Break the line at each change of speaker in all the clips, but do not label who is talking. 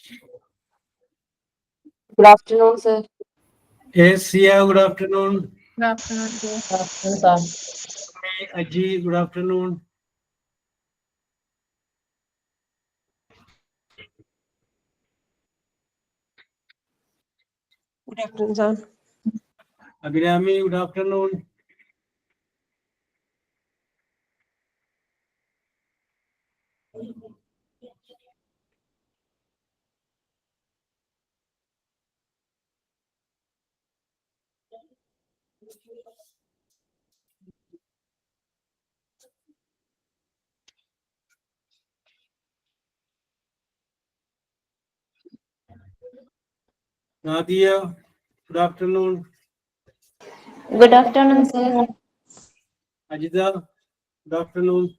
Good afternoon, sir.
Yes, Sia, good afternoon.
Good afternoon, sir.
Good afternoon, sir.
Aji, good afternoon.
Good afternoon, sir.
Abhinami, good afternoon. Nadia, good afternoon.
Good afternoon, sir.
Ajita, good afternoon.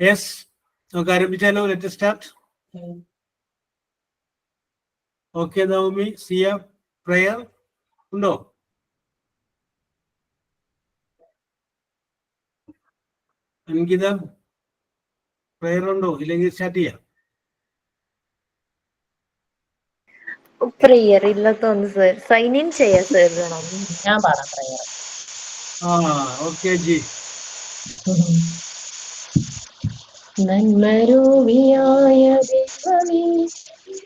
Yes, so let us start. Okay, Naomi, Sia, prayer. No. Ankita, prayer undo, ഇല്ലെങ്കിൽ start ചെയ്യാം.
Prayer ഇല്ലാത്തോണ്ട് sir. Sign in ചെയ്യാ sir വേണം.
ഞാൻ പാടാം prayer.
Okay, Ji.
നന്മരൂപിയായ ദൈവമേ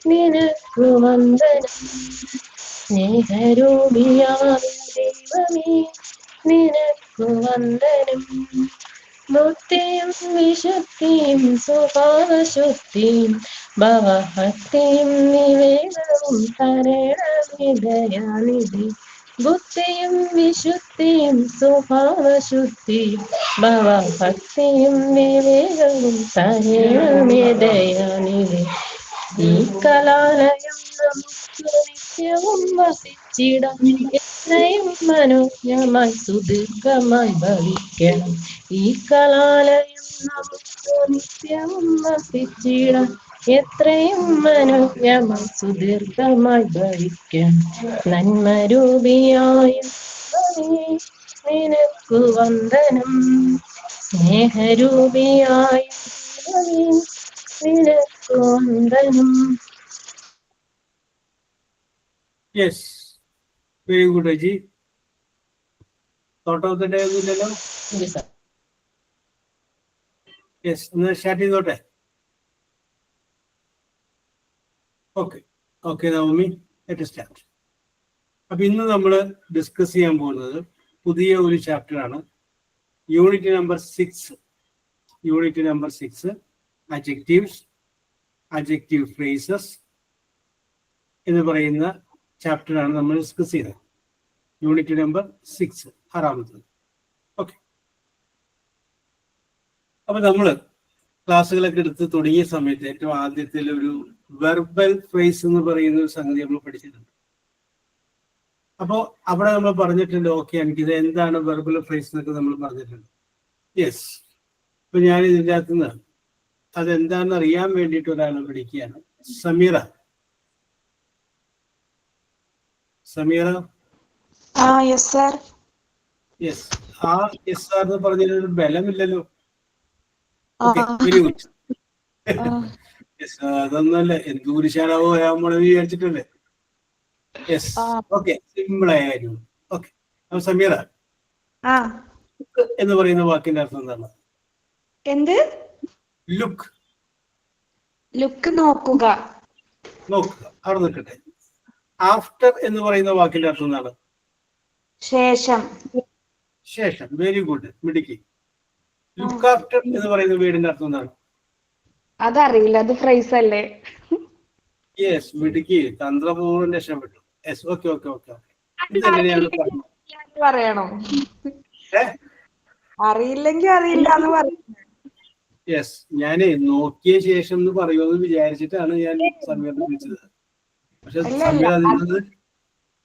നിനക്കു വന്ദനം. സ്നേഹരൂപിയായ ദൈവമേ നിനക്കു വന്ദനം. ബുദ്ധിയും വിശുദ്ധിയും സ്വഭാവശുദ്ധിയും ഭവഭക്തിയും നിവേദനവും തരണമേ ദയാനിധി. ബുദ്ധിയും വിശുദ്ധിയും സ്വഭാവശുദ്ധിയും ഭവഭക്തിയും വിവേകവും തരണമേ ദയാനിധി. ഈ കലാലയം നമുക്ക് നിത്യവും വസിച്ചിടാം. എത്രയും മനോജ്ഞമായി സുദീർഘമായി ഭവിക്കണം. ഈ കലാലയം നമുക്ക് നിത്യവും വസിച്ചിടാം. എത്രയും മനോജ്ഞമായി സുദീർഘമായി ഭവിക്കണം. നന്മരൂപിയായ നിനക്കു വന്ദനം. സ്നേഹരൂപിയായ നിനക്കു വന്ദനം.
Yes, very good, Aji. Thought of the day, Gudelo?
Yes, sir.
Yes, ഒന്ന് സ്റ്റാർട്ട് ചെയ്തോട്ടെ. Okay Navami, let us start. അപ്പൊ ഇന്ന് നമ്മൾ ഡിസ്കസ് ചെയ്യാൻ പോകുന്നത് പുതിയ ഒരു ചാപ്റ്റർ ആണ്. Unit number 6 adjectives, adjective phrases എന്ന് പറയുന്ന ചാപ്റ്ററാണ് നമ്മൾ ഡിസ്കസ് ചെയ്തത്. Unit number 6, 6. ഓക്കെ, അപ്പൊ നമ്മള് ക്ലാസ്സുകളൊക്കെ എടുത്ത് തുടങ്ങിയ സമയത്ത് ഏറ്റവും ആദ്യത്തിൽ ഒരു വെർബൽ ഫ്രേസ് എന്ന് പറയുന്ന ഒരു സംഗതി നമ്മൾ പഠിച്ചിട്ടുണ്ട്. അപ്പോൾ അവിടെ നമ്മൾ പറഞ്ഞിട്ടുണ്ട്, ഓക്കെ എനിക്കിത് എന്താണ് വെർബൽ ഫ്രേസ് എന്നൊക്കെ നമ്മൾ പറഞ്ഞിട്ടുണ്ട്. യെസ്, ഇപ്പൊ ഞാൻ ഇതിൻ്റെ അകത്ത് നിന്ന് അതെന്താണെന്ന് അറിയാൻ വേണ്ടിയിട്ട് ഒരാളെ വിളിക്കുകയാണ്. സമീറ.
Yes sir.
യെസ്, ആ യെസ് സാർ എന്ന് പറഞ്ഞൊരു ബലമില്ലല്ലോ. Very good. അതൊന്നല്ല, എന്ത് കുരിശാലാവോ നമ്മള് വിചാരിച്ചിട്ടല്ലേ. യെസ്, ഓക്കെ, സിമ്പിൾ ആയ കാര്യം. ഓക്കെ, അപ്പൊ സമീറ, ലുക്ക് എന്ന് പറയുന്ന വാക്കിന്റെ അർത്ഥം എന്താണ്?
എന്ത്?
ലുക്ക്.
ലുക്ക് നോക്കുക.
നോക്കുക, അവിടെ നിൽക്കട്ടെ. ആഫ്റ്റർ എന്ന് പറയുന്ന വാക്കിന്റെ അർത്ഥം എന്താണ്?
ശേഷം.
ശേഷം. വെരി ഗുഡ്, മിടുക്കി. ലുക്ക് ആഫ്റ്റർ എന്ന് പറയുന്ന വേർഡിന്റെ അർത്ഥം എന്താണ്?
അതറിയില്ല, അത് ഫ്രൈസ് അല്ലേ?
യെസ്, മിടുക്കി, തന്ത്രപൂർവ്വം രക്ഷപ്പെട്ടു. Yes, okay. ഇതെങ്ങനെയാണ്
പറയണോ? അറിയില്ലെങ്കിൽ അറിയില്ല എന്ന് പറയും.
യെസ്, ഞാനേ നോക്കിയ ശേഷം എന്ന് പറയുമെന്ന് വിചാരിച്ചിട്ടാണ് ഞാൻ സമീറിനെ വിളിച്ചത്. പക്ഷെ സമീർ അതിൽ നിന്ന്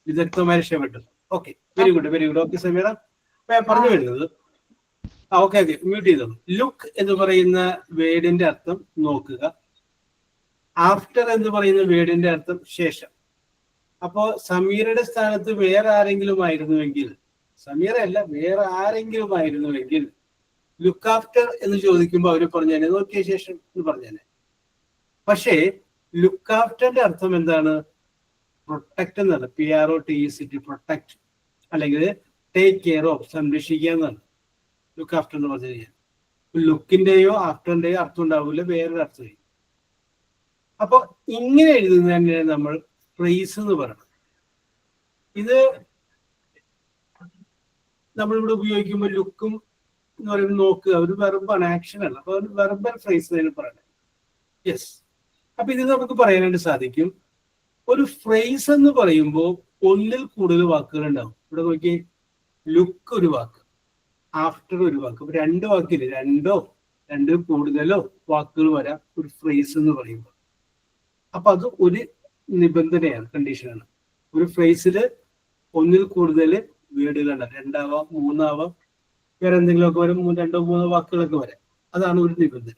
വിദഗ്ധമായി രക്ഷപ്പെട്ടു. Okay, very good very good. Okay Sameera, പറഞ്ഞു വരുന്നത് ഓക്കെ ഓക്കെ മ്യൂട്ട് ചെയ്തോളൂ. ലുക്ക് എന്ന് പറയുന്ന വേർഡിന്റെ അർത്ഥം നോക്കുക. ആഫ്റ്റർ എന്ന് പറയുന്ന വേർഡിന്റെ അർത്ഥം ശേഷം. അപ്പോ സമീറയുടെ സ്ഥാനത്ത് വേറെ ആരെങ്കിലും ആയിരുന്നുവെങ്കിൽ, സമീറ അല്ല വേറെ ആരെങ്കിലും ആയിരുന്നുവെങ്കിൽ ലുക്ക് ആഫ്റ്റർ എന്ന് ചോദിക്കുമ്പോൾ അവർ പറഞ്ഞേനെ നോക്കിയ ശേഷം എന്ന് പറഞ്ഞേനെ. പക്ഷേ ലുക്ക് ആഫ്റ്ററിന്റെ അർത്ഥം എന്താണ്? പ്രൊട്ടക്ട് എന്നാണ്. PROTECT, പ്രൊട്ടക്ട് അല്ലെങ്കിൽ ടേക്ക് കെയർ ഓഫ്, സംരക്ഷിക്കുക എന്നാണ് ലുക്ക് ആഫ്റ്റർ എന്ന് പറഞ്ഞു കഴിഞ്ഞാൽ. ലുക്കിന്റെയോ ആഫ്റ്ററിന്റെയോ അർത്ഥം ഉണ്ടാവില്ല, വേറൊരു അർത്ഥം. അപ്പൊ ഇങ്ങനെ എഴുതുന്നതിനെ നമ്മൾ ഫ്രേസ് എന്ന് പറയണം. ഇത് നമ്മളിവിടെ ഉപയോഗിക്കുമ്പോൾ ലുക്കും എന്ന് പറയുന്നത് നോക്കുക, ഒരു വെർബാണ്, ആക്ഷൻ അല്ല. അപ്പൊ ഒരു വെർബൽ ഫ്രേസ് എന്ന് പറയണം. യെസ്, അപ്പൊ ഇത് നമുക്ക് പറയാനായിട്ട് സാധിക്കും. ഒരു ഫ്രേസ് എന്ന് പറയുമ്പോൾ ഒന്നിൽ കൂടുതൽ വാക്കുകൾ ഉണ്ടാവും. ഇവിടെ നോക്കി, ലുക്ക് ഒരു വാക്ക്, ആഫ്റ്റർ ഒരു വാക്ക്, രണ്ട് വാക്കില്ല, രണ്ടിൽ കൂടുതലോ വാക്കുകൾ വരാം ഒരു ഫ്രേസ് എന്ന് പറയുമ്പോൾ. അപ്പൊ അത് ഒരു നിബന്ധനയാണ്, കണ്ടീഷനാണ്. ഒരു ഫ്രേസില് ഒന്നിൽ കൂടുതൽ വേർഡുകളുണ്ട്, രണ്ടാവാം മൂന്നാവാം, വേറെ എന്തെങ്കിലുമൊക്കെ വരും, രണ്ടോ മൂന്നോ വാക്കുകളൊക്കെ വരാം. അതാണ് ഒരു നിബന്ധന.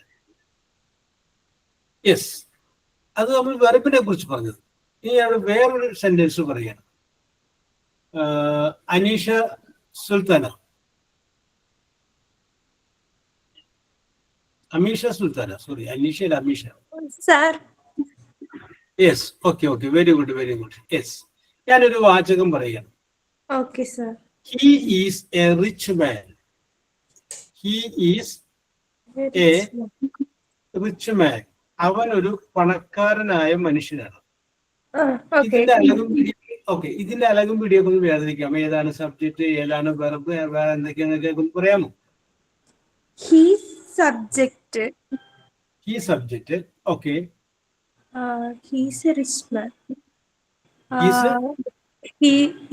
യെസ്, അത് നമ്മൾ വെർബിനെ കുറിച്ച് പറഞ്ഞത്. ഇനി അവിടെ വേറൊരു സെന്റൻസ് പറയാണ്. അനീഷ സുൽത്താന, അമീഷ സുൽത്താന, സോറി അനീഷ അല്ല Ameesha. Yes, okay okay, very good very good. Yes, ഞാനൊരു വാചകം പറയുകയാണ്.
Okay sir.
He is A rich man. He is A rich മാൻ. അവൻ ഒരു പണക്കാരനായ മനുഷ്യനാണ്. ഇതിന്റെ അലകും പിടിയൊക്കെ ഒന്ന് വേദനിക്കാം. ഏതാണ് സബ്ജക്ട്, ഏതാണ് വെർബ്, വേറെ എന്തൊക്കെയാണെന്നൊക്കെ ഒന്ന് പറയാമോ?
He subject.
He subject, okay.
He's a rich man.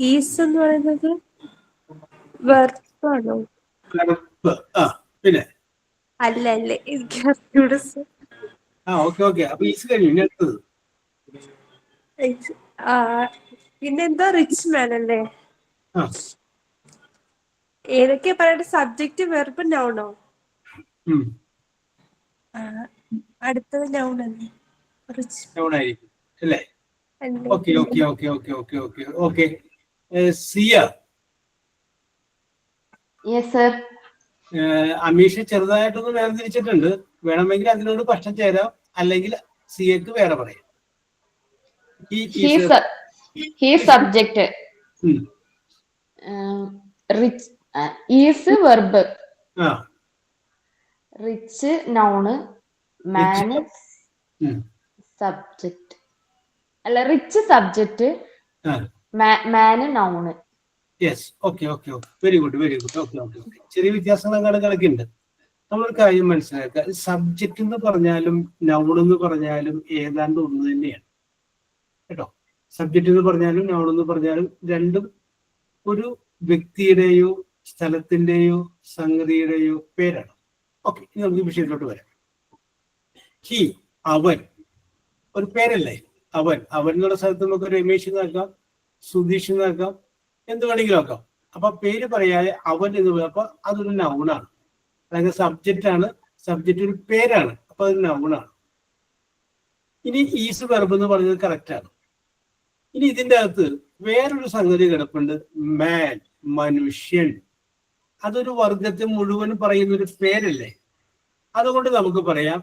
Is എന്ന് പറയുന്നത് വെർബാണോ?
പിന്നെ
അല്ല അല്ലേ, എനിക്ക് അറിഞ്ഞൂടാ സർ.
ഓക്കെ ഓക്കെ, അപ്പൊ ഈസ് കഴിഞ്ഞു. ഇനി അടുത്തത്
പിന്നെന്താ റിച്ച് മാൻ അല്ലേ? ഏതൊക്കെയാ പറയട്ടെ? സബ്ജക്റ്റ്, വെർബ്, നൗണോ? അടുത്തത് നൗൺ അല്ലേ?
നൗൺ ആയിരിക്കും അല്ലേ? Okay okay okay okay okay okay okay. Siya.
Yes sir.
Ameesha ചെറുതായിട്ടൊന്ന് വേർതിരിച്ചിട്ടുണ്ട്. വേണമെങ്കിൽ അതിനോട് പക്ഷം ചേരാം, അല്ലെങ്കിൽ സിയക്ക് വേറെ പറയാം.
He subject. Rich is verb. Rich noun. Man subject. അല്ല, rich subject. Man noun.
Yes, okay okay okay, very good very good. Okay okay okay, ചെറിയ വ്യത്യാസങ്ങൾ കണക്കുണ്ട്. നമ്മളൊരു കാര്യം മനസ്സിലാക്കുക, സബ്ജക്റ്റ് എന്ന് പറഞ്ഞാലും നൗൺ എന്ന് പറഞ്ഞാലും ഏതാണ്ട് ഒന്ന് തന്നെയാണ് കേട്ടോ. സബ്ജക്റ്റ് എന്ന് പറഞ്ഞാലും നൗൺ എന്ന് പറഞ്ഞാലും രണ്ടും ഒരു വ്യക്തിയുടെയോ സ്ഥലത്തിന്റെയോ സംഗതിയുടെയോ പേരാണ്. ഓക്കെ, ഇനി നമുക്ക് വിഷയത്തിലോട്ട് വരാം. ഹി, അവൻ, ഒരു പേരല്ലേ അവൻ. അവൻ എന്നുള്ള സ്ഥലത്ത് നമുക്ക് രമേശ് എന്നാക്കാം, സുധീഷ് എന്നാക്കാം, എന്ത് വേണമെങ്കിലും ആക്കാം. അപ്പൊ പേര് പറയാതെ അവൻ എന്ന് പറയാം. അപ്പൊ അതൊരു നൗണാണ്, അല്ലെങ്കിൽ സബ്ജക്റ്റ് ആണ്. സബ്ജക്റ്റ് ഒരു പേരാണ്, അപ്പൊ അതൊരു നൗണാണ്. ഇനി ഈസ് വെർബ് എന്ന് പറഞ്ഞത് കറക്റ്റ് ആണ്. ഇനി ഇതിന്റെ അകത്ത് വേറൊരു സംഗതി കിടപ്പുണ്ട്, മാൻ, മനുഷ്യൻ. അതൊരു വർഗത്തെ മുഴുവൻ പറയുന്ന ഒരു പേരല്ലേ. അതുകൊണ്ട് നമുക്ക് പറയാം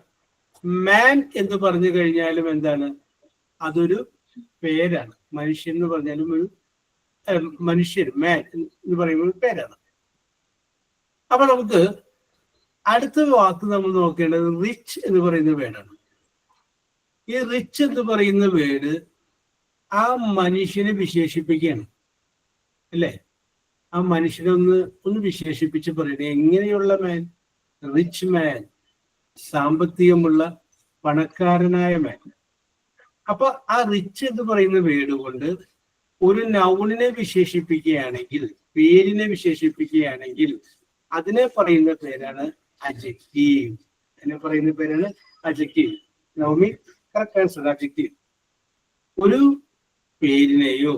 മാൻ എന്ന് പറഞ്ഞു കഴിഞ്ഞാലും എന്താണ്, അതൊരു പേരാണ്. മനുഷ്യൻ എന്ന് പറഞ്ഞാലും ഒരു മനുഷ്യൻ, മാൻ എന്ന് പറയുന്ന ഒരു പേരാണ്. അപ്പൊ നമുക്ക് അടുത്ത വാക്ക് നമ്മൾ നോക്കേണ്ടത് റിച്ച് എന്ന് പറയുന്ന വേർഡാണ്. ഈ റിച്ച് എന്ന് പറയുന്ന വേർഡ് ആ മനുഷ്യനെ വിശേഷിപ്പിക്കുകയാണ് അല്ലേ. ആ മനുഷ്യനെ ഒന്ന് വിശേഷിപ്പിച്ച് പറയണേ, എങ്ങനെയുള്ള മാൻ? റിച്ച് മാൻ, സാമ്പത്തികമുള്ള പണക്കാരനായ മാൻ. അപ്പൊ ആ റിച്ച് എന്ന് പറയുന്ന വേർഡ് കൊണ്ട് ഒരു നൗണിനെ വിശേഷിപ്പിക്കുകയാണെങ്കിൽ, പേരിനെ വിശേഷിപ്പിക്കുകയാണെങ്കിൽ അതിനെ പറയുന്ന പേരാണ് അഡ്ജക്റ്റീവ്. അതിനെ പറയുന്ന പേരാണ് adjective. Naumi correct answer, adjective. ഒരു പേരിനെയോ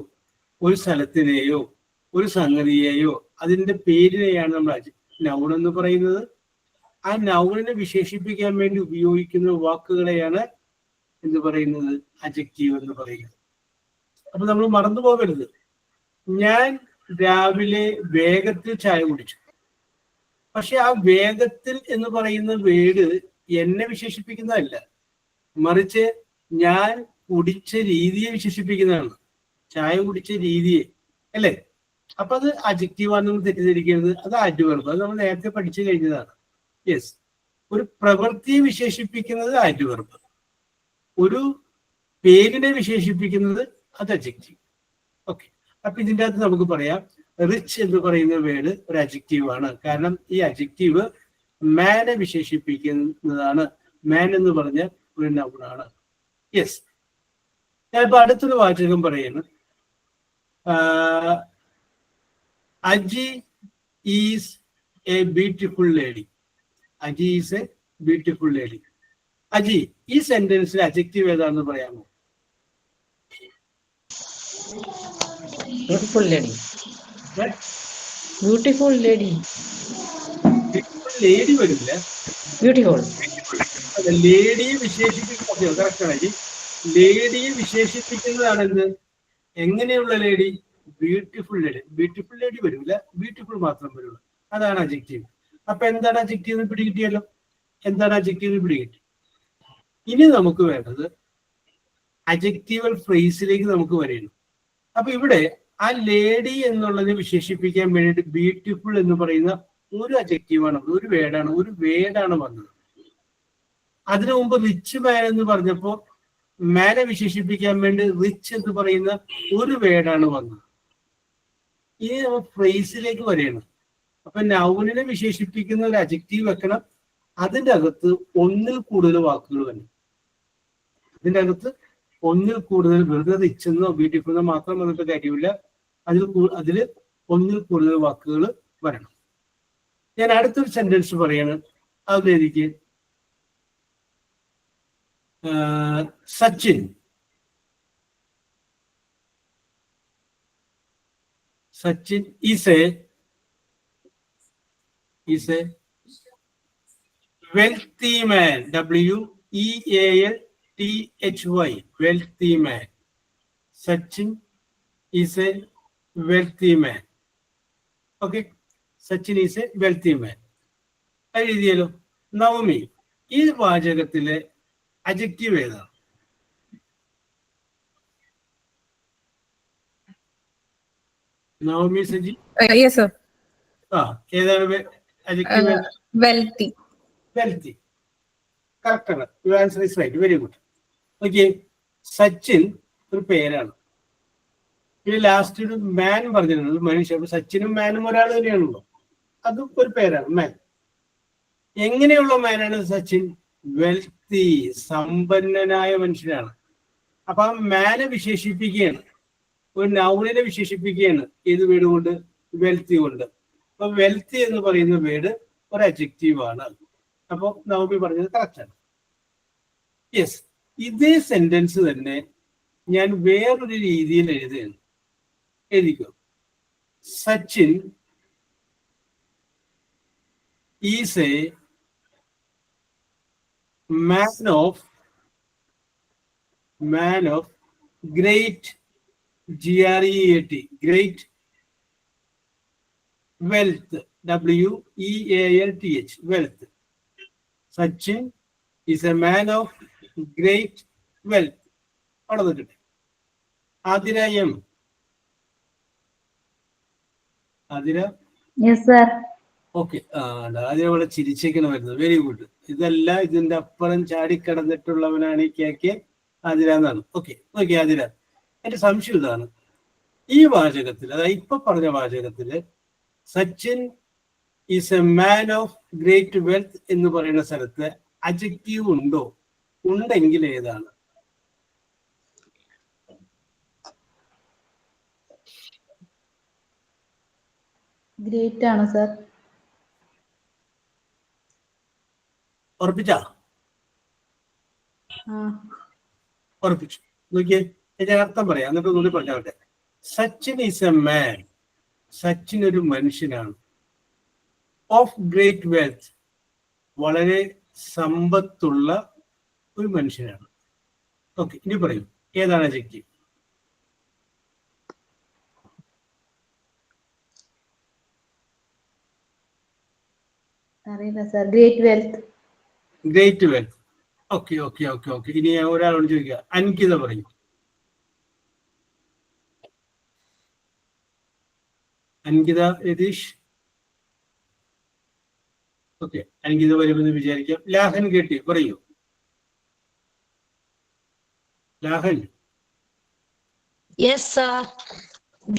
ഒരു സ്ഥലത്തിനെയോ ഒരു സംഗതിയെയോ അതിന്റെ പേരിനെയാണ് നമ്മൾ നൗൺ എന്ന് പറയുന്നത്. ആ നൗണിനെ വിശേഷിപ്പിക്കാൻ വേണ്ടി ഉപയോഗിക്കുന്ന വാക്കുകളെയാണ് എന്ത് പറയുന്നത്, അഡ്ജക്റ്റീവ് എന്ന് പറയുന്നത്. അപ്പൊ നമ്മൾ മറന്നു പോകരുത്. ഞാൻ രാവിലെ വേഗത്തിൽ ചായ കുടിച്ചു. പക്ഷെ ആ വേഗത്തിൽ എന്ന് പറയുന്ന വേർഡ് എന്നെ വിശേഷിപ്പിക്കുന്നതല്ല, മറിച്ച് ഞാൻ കുടിച്ച രീതിയെ വിശേഷിപ്പിക്കുന്നതാണ്. ചായ കുടിച്ച രീതിയെ, അല്ലേ? അപ്പൊ അത് അഡ്ജക്റ്റീവാണെന്ന് തെറ്റിദ്ധരിക്കരുത്. അത് ആഡ്വർബ്. അത് നമ്മൾ നേരത്തെ പഠിച്ചു കഴിഞ്ഞതാണ്. യെസ്, ഒരു പ്രവൃത്തിയെ വിശേഷിപ്പിക്കുന്നത് ആഡ്വർബ്, ഒരു പേരിനെ വിശേഷിപ്പിക്കുന്നത് അത് അഡ്ജക്റ്റീവ്. ഓക്കെ, അപ്പൊ ഇതിൻ്റെ അകത്ത് നമുക്ക് പറയാം റിച്ച് എന്ന് പറയുന്ന വേർഡ് ഒരു അഡ്ജക്റ്റീവ് ആണ്. കാരണം ഈ അഡ്ജക്റ്റീവ് മാനെ വിശേഷിപ്പിക്കുന്നതാണ്. മാൻ എന്ന് പറഞ്ഞ ഒരു നൗണാണ്. യെസ്, ഞാനിപ്പോ അടുത്തൊരു വാചകം പറയുന്നു. Aji is A beautiful lady. Aji is A beautiful lady. Aji, ഈ സെന്റൻസിൽ അഡ്ജക്റ്റീവ് ഏതാണെന്ന് പറയാമോ?
Beautiful lady. Beautiful lady.
Lady വരില്ല,
ബ്യൂട്ടിഫുൾ.
ലേഡിയെ വിശേഷിപ്പിക്കുന്നത് കറക്റ്റാണ് അജി. ലേഡിയെ വിശേഷിപ്പിക്കുന്നതാണ് എന്ത്? എങ്ങനെയുള്ള lady? Beautiful lady. Beautiful lady വരില്ല, ബ്യൂട്ടിഫുൾ മാത്രം വരുള്ളൂ. അതാണ് അഡ്ജക്റ്റീവ്. അപ്പൊ എന്താണ് അഡ്ജക്റ്റീവ് എന്ന് പിടികിട്ടിയല്ലോ. എന്താണ് അഡ്ജക്റ്റീവ് പിടികിട്ടി. ഇനി നമുക്ക് വേണ്ടത് അഡ്ജക്റ്റീവൽ ഫ്രേസിലേക്ക് നമുക്ക് വരണം. അപ്പൊ ഇവിടെ ആ ലേഡി എന്നുള്ളതിനെ വിശേഷിപ്പിക്കാൻ വേണ്ടിയിട്ട് ബ്യൂട്ടിഫുൾ എന്ന് പറയുന്ന ഒരു അഡ്ജക്റ്റീവാണ്, ഒരു വേർഡാണ് വന്നത്. അതിനു മുമ്പ് റിച്ച് മാൻ എന്ന് പറഞ്ഞപ്പോൾ മാനെ വിശേഷിപ്പിക്കാൻ വേണ്ടി റിച്ച് എന്ന് പറയുന്ന ഒരു വേർഡാണ് വന്നത്. ഇനി നമ്മൾ ഫ്രേസിലേക്ക് വരണം. അപ്പൊ നൗണിനെ വിശേഷിപ്പിക്കുന്ന ഒരു അഡ്ജക്റ്റീവ് വെക്കണം. അതിൻ്റെ അകത്ത് ഒന്നിൽ കൂടുതൽ വാക്കുകൾ വരണം. അതിൻ്റെ അകത്ത് ഒന്നിൽ കൂടുതൽ, വെറുതെ റിച്ച് എന്നോ ബ്യൂട്ടിഫുൾ എന്നോ മാത്രം വന്നിട്ട് കാര്യമില്ല. അതില് ഒന്നിൽ കൂടുതൽ വാക്കുകൾ വരണം. ഞാൻ അടുത്തൊരു സെന്റൻസ് പറയാണ്. അതിലേക്ക് Sachin is a wealthy man. WEALTHY, wealthy man. Sachin is a wealthy man. Okay, Sachin is a wealthy man. എഴുതിയല്ലോ. Navami, ഈ വാചകത്തിലെ അഡ്ജക്റ്റീവ് ഏതാണ്? നവമി സജി.
Yes, sir.
ഏതാണ് അഡ്ജക്റ്റീവ്?
Wealthy.
വെൽത്തി. കറക്റ്റ് ആണ്. Your answer is right. Very good. Okay, Sachin ഒരു പേരാണ്. പിന്നെ last ഒരു മാൻ പറഞ്ഞിട്ടുണ്ട്, മനുഷ്യ. അപ്പൊ സച്ചിനും മാനും ഒരാൾ തന്നെയാണല്ലോ. അതും ഒരു പേരാണ്, മാൻ. എങ്ങനെയുള്ള മാനാണ് സച്ചിൻ? വെൽത്തി, സമ്പന്നനായ മനുഷ്യനാണ്. അപ്പൊ ആ മാനെ വിശേഷിപ്പിക്കുകയാണ്, ഒരു നൗണിനെ വിശേഷിപ്പിക്കുകയാണ്. ഏത് വേർഡ് കൊണ്ട്? വെൽത്തി കൊണ്ട്. അപ്പൊ വെൽത്തി എന്ന് പറയുന്ന വേർഡ് ഒരു അഡ്ജക്റ്റീവ് ആണ്. അപ്പൊ നവമി പറഞ്ഞത് കറക്റ്റാണ്. യെസ്, ഇതേ സെന്റൻസ് തന്നെ ഞാൻ വേറൊരു രീതിയിൽ എഴുതുകയാണ്. എഴുതിക്കോ. Sachin is a man of great GREAT, great wealth, WEALTH, wealth. Sachin is a man of great wealth. അവിടെ നോക്കട്ടെ. Athira M. Athira.
Yes sir.
Okay, അതിനവിടെ ചിരിച്ചേക്കണമായിരുന്നു. Very good. ഇതെല്ലാം ഇതിന്റെ അപ്പുറം ചാടിക്കടന്നിട്ടുള്ളവനാണ് ഈ കേക്ക് ആതിര എന്നാണ്. ഓക്കെ ഓക്കെ ആതിര, എന്റെ സംശയം ഇതാണ്. ഈ വാചകത്തിൽ, അതായത് ഇപ്പൊ പറഞ്ഞ വാചകത്തില് Sachin is a man of great wealth എന്ന് പറയുന്ന സ്ഥലത്ത് അഡ്ജക്റ്റീവ് ഉണ്ടോ? ഉണ്ടെങ്കിൽ ഏതാണ്?
ഗ്രേറ്റ് ആണോ സർ?
ഉറപ്പിച്ചാ?
ആ.
ഉറപ്പിച്ചു. നോക്കിയേ, ഞാൻ അർത്ഥം പറയാം, എന്നിട്ട് ഒന്നുകൂടി പറഞ്ഞാട്ടെ. സച്ചിൻ ഈസ് എ മാൻ. സച്ചിൻ ഒരു മനുഷ്യനാണ്. ഓഫ് ഗ്രേറ്റ് വെൽത്ത്, വളരെ സമ്പത്തുള്ള ഒരു മനുഷ്യനാണ്. ഓക്കെ, ഇനി പറയൂ, ഏതാണ് adjective?
അറിയില്ല sir. Great wealth.
Great wealth. Okay okay okay okay. ഇനി ഞാൻ ഒരാളോട് ചോദിക്കുക, അൻകിത പറയും. അൻകിത രതീഷ്. ഓക്കെ, അൻകിത വരുമെന്ന് വിചാരിക്കാം. ലാഹൻ കേട്ടി പറയൂ. ലാഹൻ.
Yes, sir.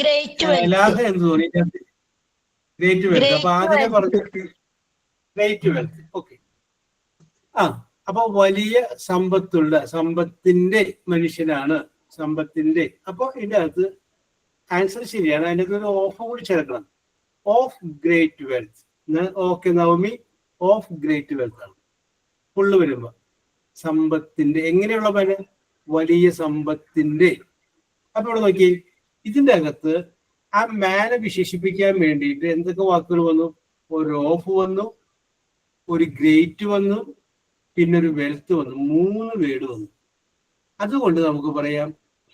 Great wealth.
ലാഹൻ എന്ത് തോന്നി? Great wealth. അപ്പൊ
Great
ആദ്യമേ
wealth.
പറഞ്ഞിട്ട് ഗ്രേറ്റ് വെൽത്ത്. ഓക്കെ. ആ, അപ്പൊ വലിയ സമ്പത്തുള്ള, സമ്പത്തിന്റെ മനുഷ്യനാണ്, സമ്പത്തിന്റെ. അപ്പൊ ഇതിന്റെ അകത്ത് ആൻസർ ശരിയാണ്. അതിൻ്റെ അകത്ത് ഒരു ഓഫ് കൂടി ചേർക്കണം. Of great wealth. Okay Navami, of great wealth ആണ് ഫുള്ള് വരുമ്പോ. സമ്പത്തിന്റെ, എങ്ങനെയുള്ള പന? വലിയ സമ്പത്തിന്റെ. അപ്പൊ ഇവിടെ നോക്കി, ഇതിന്റെ അകത്ത് ആ മാനെ വിശേഷിപ്പിക്കാൻ വേണ്ടിയിട്ട് എന്തൊക്കെ വാക്കുകൾ വന്നു? ഒരു ഓഫ് വന്നു, ഒരു ഗ്രേറ്റ് വന്നു, പിന്നെ ഒരു വെൽത്ത് വന്നു. 3 വേർഡ് വന്നു. അതുകൊണ്ട് നമുക്ക് പറയാം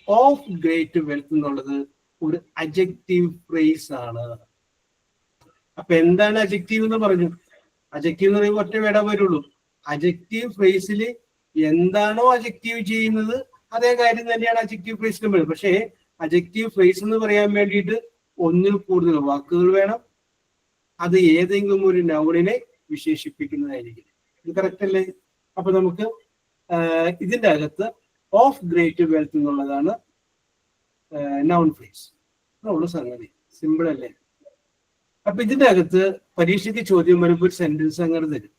ഓഫ് ഗ്രേറ്റ് വെൽത്ത് എന്നുള്ളത് ഒരു അഡ്ജക്റ്റീവ് ഫ്രേസ് ആണ്. അപ്പൊ എന്താണ് അഡ്ജക്റ്റീവ് എന്ന് പറഞ്ഞു? അഡ്ജക്റ്റീവ് എന്ന് പറയുമ്പോൾ ഒറ്റ വേർഡേ വരുള്ളൂ. അഡ്ജക്റ്റീവ് ഫ്രേസിൽ എന്താണോ അഡ്ജക്റ്റീവ് ചെയ്യുന്നത് അതേ കാര്യം തന്നെയാണ് അഡ്ജക്റ്റീവ് ഫ്രേസിലും വരുന്നത്. പക്ഷേ അഡ്ജക്റ്റീവ് ഫ്രേസ് എന്ന് പറയാൻ വേണ്ടിയിട്ട് ഒന്നിൽ കൂടുതൽ വാക്കുകൾ വേണം. അത് ഏതെങ്കിലും ഒരു നൗണിനെ വിശേഷിപ്പിക്കുന്നതായിരിക്കും. ഇത് കറക്റ്റ് അല്ലേ? അപ്പൊ നമുക്ക് ഇതിന്റെ അകത്ത് ഓഫ് ഗ്രേറ്റ് വെൽത്ത് എന്നുള്ളതാണ് നൗൺ ഫ്രേസ്. ഉള്ള സംഗതി സിമ്പിൾ അല്ലേ? അപ്പൊ ഇതിന്റെ അകത്ത് പരീക്ഷയ്ക്ക് ചോദ്യം വരുമ്പോൾ ഒരു സെന്റൻസ് അങ്ങനെ തരും.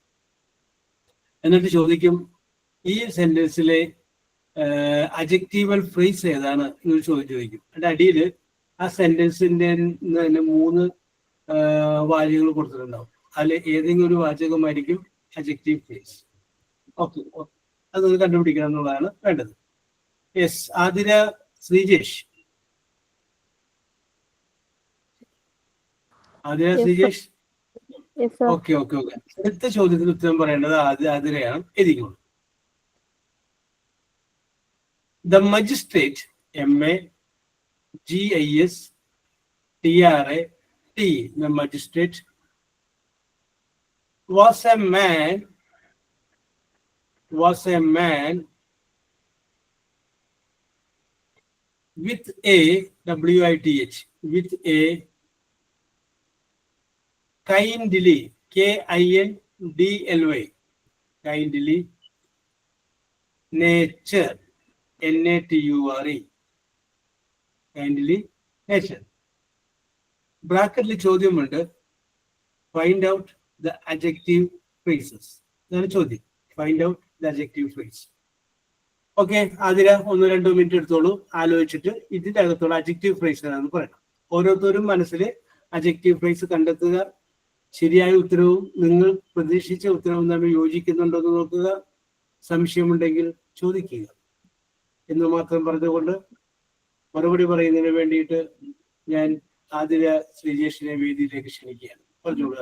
എന്നിട്ട് ചോദിക്കും, ഈ സെന്റൻസിലെ അഡ്ജക്റ്റീവൽ ഫ്രേസ് ഏതാണ് എന്നൊരു ചോദ്യം ചോദിക്കും. അതിന്റെ അടിയിൽ ആ സെന്റൻസിന്റെ തന്നെ 3 വാചകങ്ങൾ കൊടുത്തിട്ടുണ്ടാവും. അതിൽ ഏതെങ്കിലും ഒരു വാചകമായിരിക്കും അഡ്ജക്റ്റീവ് ഫ്രേസ്. ഓക്കെ, അത് നിങ്ങൾ കണ്ടുപിടിക്കണം എന്നുള്ളതാണ് വേണ്ടത്. Yes, Athira Sreejesh. Athira Sreejesh. Okay okay okay. അടുത്ത ചോദ്യത്തിന് ഉത്തരം പറയേണ്ടത് ആതിരയാണ്. എഴുതിക്കോളൂ. The magistrate, MAGISTRAT, the magistrate was a man with a WITH, with a kindly, KINDLY, kindly nature, NATURE, kindly nature. ബ്രാക്കറ്റിൽ ചോദ്യമുണ്ട്, find out the adjective phrases. ഇതാണ് ചോദ്യം, find out the adjective phrase. Okay, അതിൽ 1-2 minute എടുത്തോളൂ, ആലോചിച്ചിട്ട് ഇതിന്റെ അകത്തുള്ള adjective phrase ഏതാണെന്ന് പറയണം. ഓരോരുത്തരും മനസ്സിൽ അഡ്ജക്റ്റീവ് ഫ്രേസ് കണ്ടെത്തുക. ശരിയായ ഉത്തരവും നിങ്ങൾ പ്രതീക്ഷിച്ച ഉത്തരവും തമ്മിൽ യോജിക്കുന്നുണ്ടോ എന്ന് നോക്കുക. സംശയമുണ്ടെങ്കിൽ ചോദിക്കുക എന്ന് മാത്രം പറഞ്ഞുകൊണ്ട് മറുപടി പറയുന്നതിന് വേണ്ടിയിട്ട് ഞാൻ ആതിര ശ്രീജേഷിനെ വേദിയിലേക്ക് ക്ഷണിക്കുകയാണ്. പറഞ്ഞോളൂ.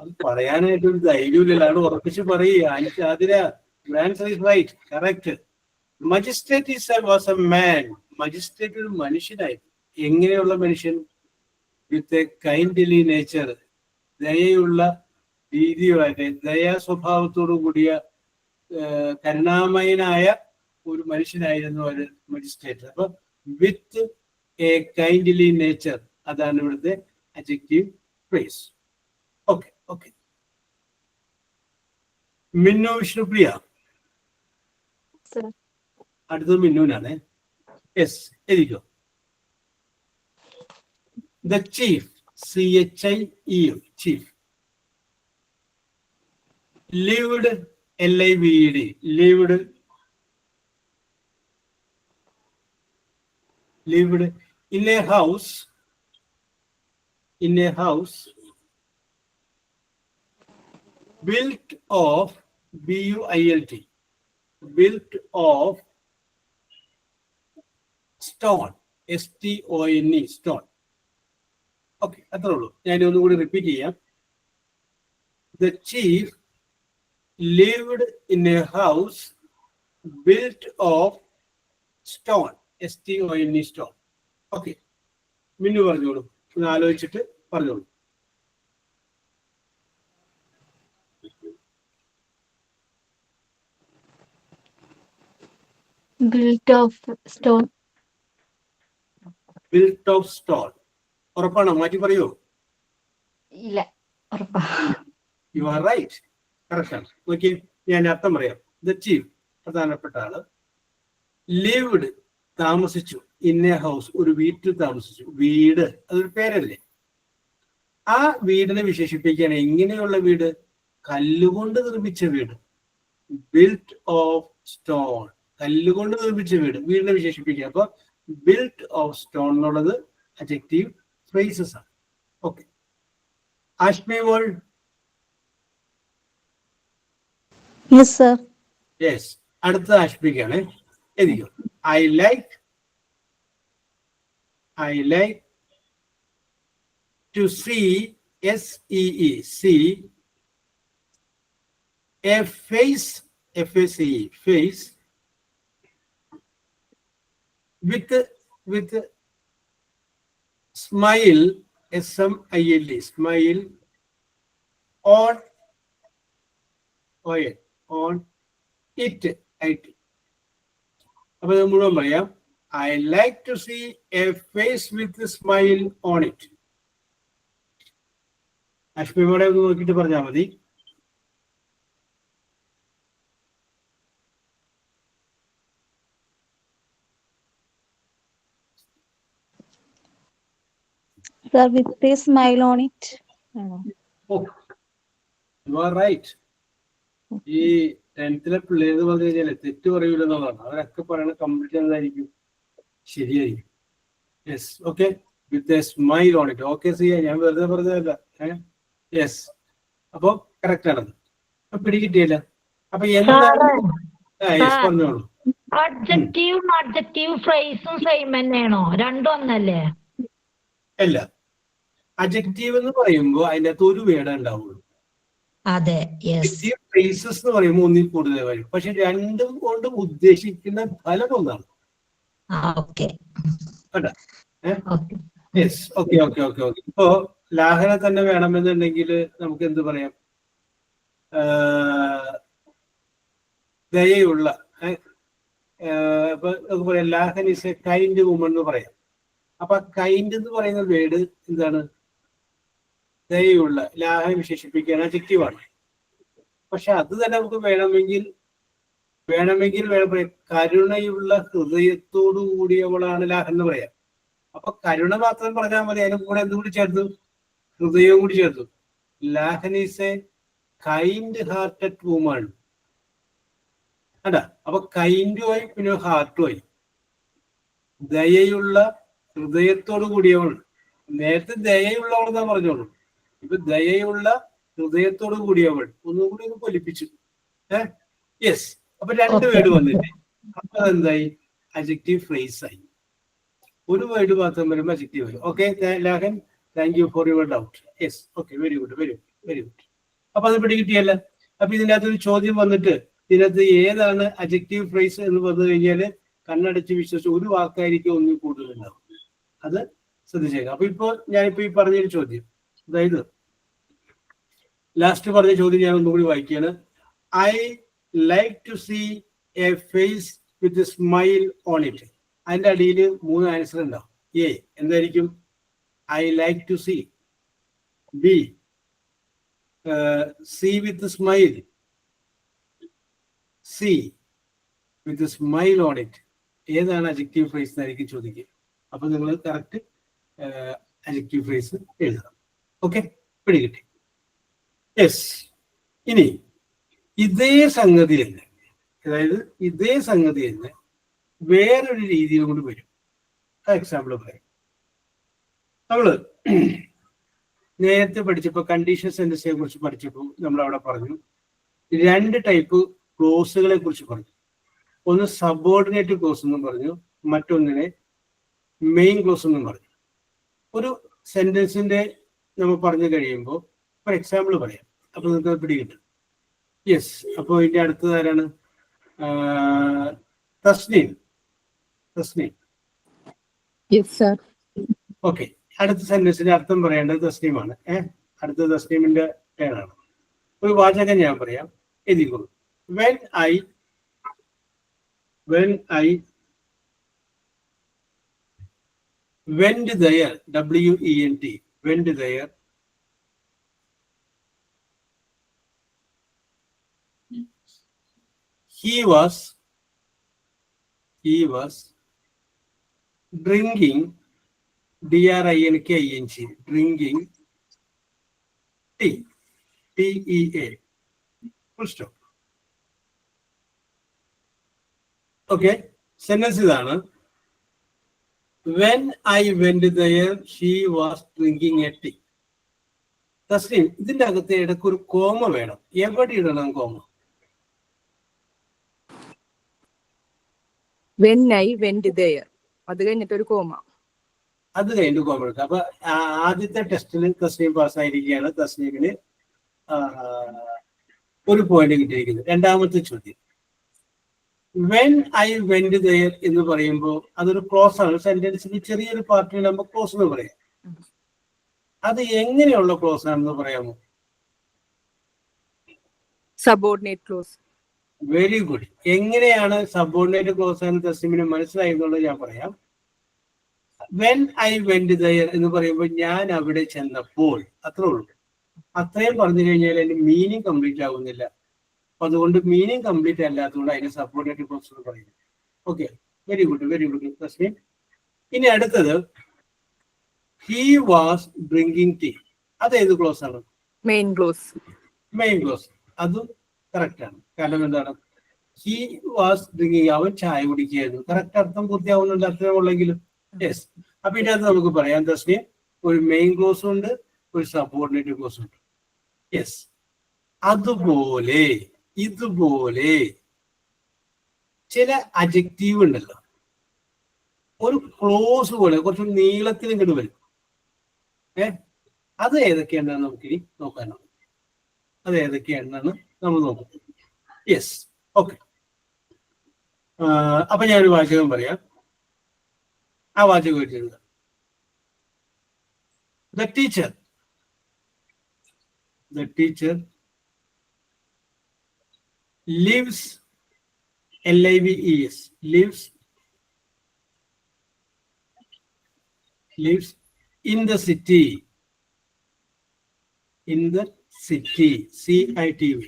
അത് പറയാനായിട്ടൊരു ധൈര്യമില്ലല്ലോ, അവിടെ ഉറപ്പിച്ച് പറയുക. Athira, answer is right, correct. Magistrate was a man. Magistrate ഒരു മനുഷ്യനായിരുന്നു. എങ്ങനെയുള്ള മനുഷ്യൻ? വിത്ത് എ കൈൻഡ്ലി നേച്ചർ, ദയയുള്ള രീതിയുമായിട്ട്, ദയാ സ്വഭാവത്തോടു കൂടിയ കരുണാമയനായ ഒരു മനുഷ്യനായിരുന്നു ഒരു മജിസ്ട്രേറ്റ്. അപ്പൊ വിത്ത് എ കൈൻഡ്ലി നേച്ചർ, അതാണ് ഇവിടുത്തെ adjective phrase. Okay okay. Minnu Vishnupriya. അടുത്തത് മിന്നുവിനാണ്. യെസ്, എഴുതിക്കോ. The chief, CHIEF, chief. lived, LIVED, lived. lived in a house built of BUILT, built of stone, STONE, stone. Okay, അത്രേ ഉള്ളൂ. ഞാൻ ഒന്നുകൂടി റിപ്പീറ്റ് ചെയ്യാം. The chief lived in a house built of stone, STONE, stone. Okay, Minnu പറഞ്ഞോളൂ, ഒന്ന് ആലോചിച്ചിട്ട് പറഞ്ഞോളൂ.
Built of stone.
Built of stone. ഉറപ്പാണോ? മാറ്റി പറയൂ.
ഇല്ല, ഉറപ്പാ.
യു ആർ റൈറ്റ്, കറക്റ്റ് ആണ്. നോക്കി, ഞാൻ അർത്ഥം പറയാം. ദ ചീഫ്, പ്രധാനപ്പെട്ട ആള്, ലിവ്ഡ്, താമസിച്ചു, ഇൻ എ ഹൗസ്, ഒരു വീട്ടിൽ താമസിച്ചു. വീട് അതൊരു പേരല്ലേ? ആ വീടിനെ വിശേഷിപ്പിക്കാൻ എങ്ങനെയുള്ള വീട്? കല്ലുകൊണ്ട് നിർമ്മിച്ച വീട്. ബിൽറ്റ് ഓഫ് സ്റ്റോൺ, കല്ലുകൊണ്ട് നിർമ്മിച്ച വീട്, വീടിനെ വിശേഷിപ്പിക്കുക. അപ്പൊ ബിൽറ്റ് ഓഫ് സ്റ്റോൺ എന്നുള്ളത് അഡ്ജക്റ്റീവ് ഫ്രേസസ് ആണ്. ഓക്കെ, ആഷ്മി മോൾ.
Yes, sir.
യെസ്, അടുത്ത ആഷ്മിക്കാണ്. എഴുതിക്കോ. I like to see, SEE, see a face, FACE, face with smile, SMILE, smile on it. അപ്പൊ ഇത് മുഴുവൻ പറയാം. I like to see a face with a smile on it. അശ്മിയോടെ ഒന്ന് നോക്കിയിട്ട് പറഞ്ഞാൽ മതി.
Sir, with a smile on it.
Oh, you are right. ഈ 10th പിള്ളേർ പറഞ്ഞു കഴിഞ്ഞാല് തെറ്റ് പറയൂലെന്നുള്ളതാണ്. അവരൊക്കെ പറയണ കംപ്ലീറ്റ് എന്തായിരിക്കും? ശരിയായിരിക്കും. Yes, okay, with a smile on it. Okay, Siya, ഞാൻ വെറുതെ പറഞ്ഞതല്ല. യെസ്, അപ്പൊ കറക്റ്റ് ആണത്. പിടികിട്ടിയല്ല. അപ്പൊ എന്താണ്? യെസ്, പറഞ്ഞോളൂ.
അഡ്ജക്റ്റീവും അഡ്ജക്റ്റീവ് ഫ്രേസും സെയിം തന്നെയാണോ? രണ്ടും ഒന്നല്ലേ?
അല്ല, അഡ്ജക്റ്റീവ് എന്ന് പറയുമ്പോൾ അതിൻ്റെ അകത്ത് ഒരു വേർഡ് ഉണ്ടാവുള്ളൂ.
അതെ,
ഫ്രേസസ് എന്ന് പറയുമ്പോൾ ഒന്നിൽ കൂടുതൽ വരും. പക്ഷെ രണ്ടും കൊണ്ടും ഉദ്ദേശിക്കുന്ന ഫലം ഒന്നാണ്. Yes, okay okay okay okay. ഇപ്പോ ലാഹന തന്നെ വേണമെന്നുണ്ടെങ്കിൽ നമുക്ക് എന്ത് പറയാം? ദയയുള്ള, ഇപ്പൊ നമുക്ക് പറയാം ലാഹൻ ഇസ് എ കൈൻഡ് വുമൺ എന്ന് പറയാം. അപ്പൊ കൈൻഡ് എന്ന് പറയുന്ന വേർഡ് എന്താണ്? ദയയുള്ള, ലാഹനെ വിശേഷിപ്പിക്കാൻ അഡ്ജക്റ്റീവാണ്. പക്ഷെ അത് തന്നെ നമുക്ക് വേണമെങ്കിൽ വേണം പറയാം, കരുണയുള്ള ഹൃദയത്തോടു കൂടിയവളാണ് ലാഹൻ എന്ന് പറയാം. അപ്പൊ കരുണ മാത്രം പറഞ്ഞാൽ മതി, അതിനും കൂടെ എന്തുകൂടി ചേർത്തു? ഹൃദയവും കൂടി ചേർത്തു. Lahan is a kind hearted woman. അല്ല, അപ്പൊ കൈൻഡുമായി പിന്നെ ഹാർട്ടുമായി. ദയയുള്ള ഹൃദയത്തോടു കൂടിയവൾ. നേരത്തെ ദയയുള്ളവൾ എന്നാ പറഞ്ഞോളൂ. ഇപ്പൊ ദയയുള്ള ഹൃദയത്തോടു കൂടിയവൾ. ഒന്നും കൂടി ഒന്ന് പൊലിപ്പിച്ചു. യെസ്, അപ്പൊ രണ്ട് വേർഡ് വന്നില്ലേ? അപ്പൊ അതെന്തായി? അഡ്ജക്റ്റീവ് ഫ്രേസ് ആയി. ഒരു വേർഡ് മാത്രം വരുമ്പോൾ അഡ്ജക്റ്റീവ് ആയി. Okay Lahan, thank you for your doubt. Yes, okay, very good, very good, very good. അപ്പൊ അത് പിടികിട്ടിയല്ല. അപ്പൊ ഇതിൻ്റെ അകത്തൊരു ചോദ്യം വന്നിട്ട് ഇതിനകത്ത് ഏതാണ് അഡ്ജക്റ്റീവ് ഫ്രേസ് എന്ന് പറഞ്ഞു കഴിഞ്ഞാൽ കണ്ണടച്ച് വിശ്വസിച്ച് ഒരു വാക്കായിരിക്കും ഒന്നിൽ കൂടുതലുണ്ടാവും. അത് ശ്രദ്ധിച്ചേക്കാം. അപ്പൊ ഞാനിപ്പോ ഈ പറഞ്ഞൊരു ചോദ്യം, അതായത് ലാസ്റ്റ് പറഞ്ഞ ചോദ്യം ഞാൻ ഒന്നുകൂടി വായിക്കുകയാണ്. I like to see a face with smile on it. അതിന്റെ അടിയിൽ 3 ആൻസർ ഉണ്ടാവും. എ എന്തായിരിക്കും? I like to see. B C with smile. C with smile on it. ഏതാണ് അഡ്ജക്റ്റീവ് ഫ്രേസ് എന്നായിരിക്കും ചോദിക്കുക. അപ്പൊ നിങ്ങൾ കറക്റ്റ് അഡ്ജക്റ്റീവ് ഫ്രേസ് എഴുതണം. ഓക്കെ, പിടികിട്ടി? യെസ്. ഇനി ഇതേ സംഗതി തന്നെ, അതായത് ഇതേ സംഗതി തന്നെ വേറൊരു രീതിയിൽ കൊണ്ട് വരും. എക്സാമ്പിൾ പറയാം. നമ്മള് നേരത്തെ പഠിച്ചപ്പോൾ കണ്ടീഷൻ സെന്റൻസിനെ കുറിച്ച് പഠിച്ചപ്പോൾ നമ്മൾ അവിടെ പറഞ്ഞു 2 ടൈപ്പ് ക്ലോസുകളെ കുറിച്ച് പറഞ്ഞു. ഒന്ന് സബോർഡിനേറ്റ് ക്ലോസ് എന്നും പറഞ്ഞു, മറ്റൊന്നിനെ മെയിൻ ക്ലോസ് എന്നും പറഞ്ഞു. ഒരു സെന്റൻസിന്റെ നമ്മൾ പറഞ്ഞു കഴിയുമ്പോൾ ഫോർ എക്സാമ്പിൾ പറയാം, അപ്പൊ നിങ്ങൾക്ക് പിടികിട്ടും. യെസ്, അപ്പോൾ ഇതിന്റെ അടുത്തത് ആരാണ്? Tasneem. Tasneem,
yes sir.
Okay. അടുത്ത സെന്റൻസിന്റെ അർത്ഥം പറയേണ്ടത് തസ്നീമാണ്. അടുത്ത തസ്നീമിന്റെ പേരാണ്. ഒരു വാചകം ഞാൻ പറയാം, എഴുതിക്കോളൂ. When I went there, WENT, went there, he was drinking, DRINKING, drinking tea, TEA, full stop. Okay, sentence ഇതാണ്. When I went there, she was drinking a tea. Thasleem, ഇതിന്റെ അകത്ത് ഇടയ്ക്ക് ഒരു കോമ വേണം. എവിടെ ഇടണം comma?
When I went there, അത് കഴിഞ്ഞിട്ട് ഒരു കോമ.
അത് കഴിഞ്ഞിട്ട് കോമ എടുക്കാം. അപ്പൊ ആദ്യത്തെ ടെസ്റ്റിൽ തസ്ലീം പാസ്സായിരിക്കുകയാണ്. തസ്ലീമിന് 1 പോയിന്റ് കിട്ടിയിരിക്കുന്നത്. രണ്ടാമത്തെ ചോദ്യം, വെൻ ഐ വെന്റ് ദയർ എന്ന് പറയുമ്പോൾ അതൊരു ക്ലോസ് ആണ്. സെന്റൻസിന് ചെറിയൊരു പാർട്ടിയിൽ നമ്മൾ ക്ലോസ് എന്ന് പറയാം. അത് എങ്ങനെയുള്ള ക്ലോസ് ആണെന്ന് പറയാമോ?
Subordinate close.
Very good. എങ്ങനെയാണ് സബോർഡിനേറ്റ് ക്ലോസ് ആണ് തസ്ലീമിന് മനസ്സിലായി എന്നുള്ളത് ഞാൻ പറയാം. വെൻ ഐ വെന്റ് ദയർ എന്ന് പറയുമ്പോൾ ഞാൻ അവിടെ ചെന്നപ്പോൾ, അത്രേ ഉള്ളൂ. അത്രയും പറഞ്ഞു കഴിഞ്ഞാൽ അതിന്റെ മീനിങ് കംപ്ലീറ്റ് ആവുന്നില്ല. അപ്പൊ അതുകൊണ്ട് മീനിങ് കംപ്ലീറ്റ് അല്ലാത്തതുകൊണ്ട് അതിന് സബോർഡിനേറ്റ് ക്ലോസ് എന്ന് പറയുന്നത്. Okay, very good Thasleem. ഇനി അടുത്തത്, ഹി വാസ് ഡ്രിങ്കിങ് ടീ. അത് ഏത് ക്ലോസ് ആണ്?
Main clause.
Main clause. അതും കറക്റ്റ് ആണ്. കാരണം എന്താണ്? ഹി വാസ് ഡ്രിങ്കിങ്, അവൻ ചായ കുടിക്കുകയായിരുന്നു. കറക്റ്റ് അർത്ഥം പൂർത്തിയാവുന്നുണ്ട്, അത്രയും ഉള്ളെങ്കിലും. യെസ്. അപ്പൊ ഇതിനകത്ത് നമുക്ക് പറയാം തസ്ലീം, ഒരു മെയിൻ ക്ലോസും ഉണ്ട്, ഒരു സബോർഡിനേറ്റ് ക്ലോസും ഉണ്ട്. യെസ്. അതുപോലെ ഇതുപോലെ ചില അഡ്ജക്റ്റീവ് ഉണ്ടല്ലോ, ഒരു ക്ലോസ് പോലെ കുറച്ച് നീളത്തിൽ ഇങ്ങോട്ട് വരും. അത് ഏതൊക്കെയാണെന്ന് നമുക്കിനി നോക്കാനാണ്. അത് ഏതൊക്കെയാണെന്നാണ് നമ്മൾ നോക്കുന്നത്. Yes, okay. അപ്പൊ ഞാനൊരു വാചകം പറയാം. ആ വാചകം വെച്ചിട്ടുണ്ട്. The teacher lives, LIVES, lives in the city, CITV.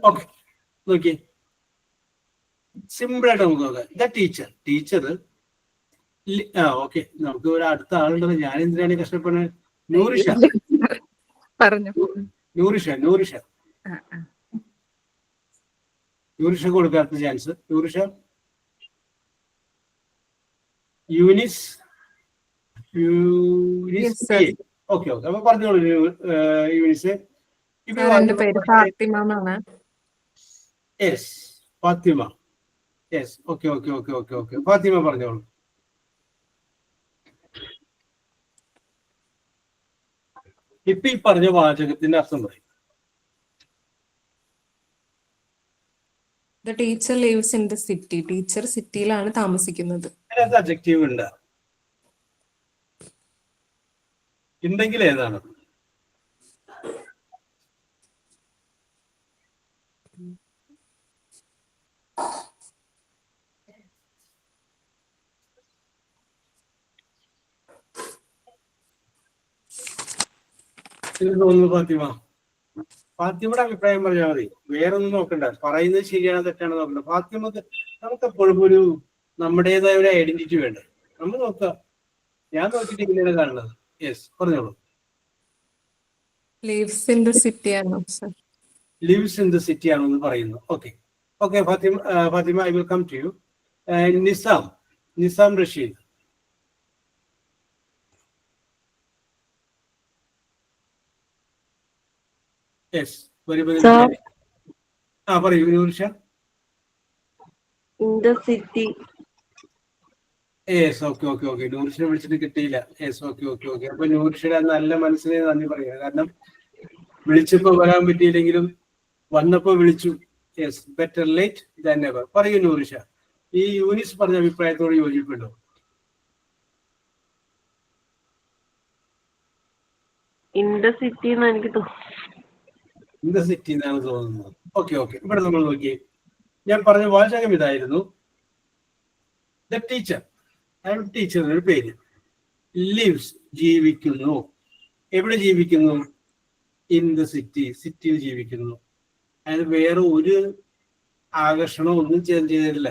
Okay, നോക്കിയേ, സിമ്പിൾ ആയിട്ട് നമുക്ക് നോക്കാം. The teacher okay. നമുക്ക് ഒരു അടുത്ത ആളുണ്ടല്ലോ, ഞാൻ എന്തിനാണ് കഷ്ടപ്പെടുന്നത്? നൂറിഷ
പറഞ്ഞു.
നൂറിഷ കൊടുക്കാത്ത ചാൻസ്. നൂറിഷ, യൂനിസ്. ഓക്കെ. അപ്പൊ പറഞ്ഞോളൂ യൂനിസ്.
എന്റെ പേര് ഫാത്തിമ എന്നാണ്.
Yes, Fathima. Yes, okay. Fathima പറഞ്ഞോളൂ. ഇപ്പൊ ഈ പറഞ്ഞ വാചകത്തിന്റെ അർത്ഥം പറയും.
The teacher lives in the city. Teacher സിറ്റിയിലാണ് താമസിക്കുന്നത്.
അതിനകത്ത് അഡ്ജക്റ്റീവ് ഉണ്ട്, ഉണ്ടെങ്കിൽ ഏതാണ്? തോന്നുന്നു ഫാത്തിമയുടെ അഭിപ്രായം പറഞ്ഞാൽ മതി, വേറൊന്നും നോക്കണ്ട. പറയുന്നത് ശരിയാണോ തെറ്റാണോ നോക്കണ്ട. ഫാത്തിമക്ക് നമുക്ക് എപ്പോഴും ഒരു നമ്മുടേതായ ഒരു ഐഡന്റിറ്റി വേണ്ട. നമ്മൾ നോക്കുക. ഞാൻ നോക്കിയിട്ട് ഇങ്ങനെയാണ് കാണുന്നത്. യെസ്, പറഞ്ഞോളൂ.
Lives in the city ആണോ സർ?
ലിവ്സ് ഇൻ ദ സിറ്റി ആണോ എന്ന് പറയുന്നു. Okay, Fathima, I will come to you. Nizam Rasheed. Yes, പറയൂ Noorsha.
In the city.
Yes, okay. നൂർഷിനെ വിളിച്ചിട്ട് കിട്ടിയില്ല. Yes, okay. അപ്പൊ നൂർഷയുടെ നല്ല മനസ്സിനെ നന്ദി പറയുക. കാരണം വിളിച്ചപ്പോ വരാൻ പറ്റിയില്ലെങ്കിലും വന്നപ്പോ വിളിച്ചു. Yes, better late than never. പറയൂ നൂർഷ, ഈ യൂനിസ് പറഞ്ഞ അഭിപ്രായത്തോട് യോജിപ്പുണ്ടോ?
ഇൻ ദ സിറ്റി എന്ന് എനിക്ക് തോന്നുന്നു.
ഇൻ ദ സിറ്റി എന്നാണ് തോന്നുന്നത്. ഓക്കെ. ഇവിടെ നമ്മൾ നോക്കി, ഞാൻ പറഞ്ഞ വാചകം ഇതായിരുന്നു. ദ ടീച്ചർ, ടീച്ചറിന്റെ പേര്, ലിവ്സ് ജീവിക്കുന്നു. എവിടെ ജീവിക്കുന്നു? ഇൻ ദ സിറ്റി, സിറ്റിയിൽ ജീവിക്കുന്നു. അതിന് വേറെ ഒരു ആകർഷണം ഒന്നും ചെയ്തിട്ടില്ല.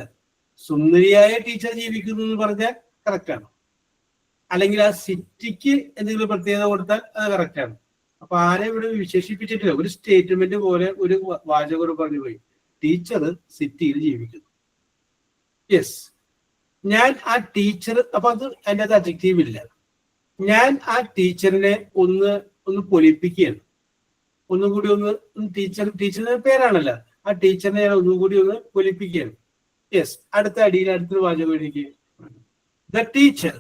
സുന്ദരിയായ ടീച്ചർ ജീവിക്കുന്നു എന്ന് പറഞ്ഞാൽ കറക്റ്റാണ്. അല്ലെങ്കിൽ ആ സിറ്റിക്ക് എന്തെങ്കിലും പ്രത്യേകത കൊടുത്താൽ അത് കറക്റ്റാണ്. അപ്പൊ ആരെ ഇവിടെ വിശേഷിപ്പിച്ചിട്ടില്ല. ഒരു സ്റ്റേറ്റ്മെന്റ് പോലെ ഒരു വാചകർ പറഞ്ഞു പോയി, ടീച്ചർ സിറ്റിയിൽ ജീവിക്കുന്നു. യെസ്, ഞാൻ ആ ടീച്ചർ, അപ്പൊ അത് അതിൻ്റെ അത് അഡ്ജക്റ്റീവ് ഇല്ല. ഞാൻ ആ ടീച്ചറിനെ ഒന്ന് പൊലിപ്പിക്കുകയാണ്. ഒന്നുകൂടി ടീച്ചറിന്റെ പേരാണല്ലോ, ആ ടീച്ചറിനെ ഞാൻ ഒന്നുകൂടി ഒന്ന് പൊലിപ്പിക്കുകയാണ്. യെസ്, അടുത്തൊരു വാചകം എഴുതിക്കുക. The teacher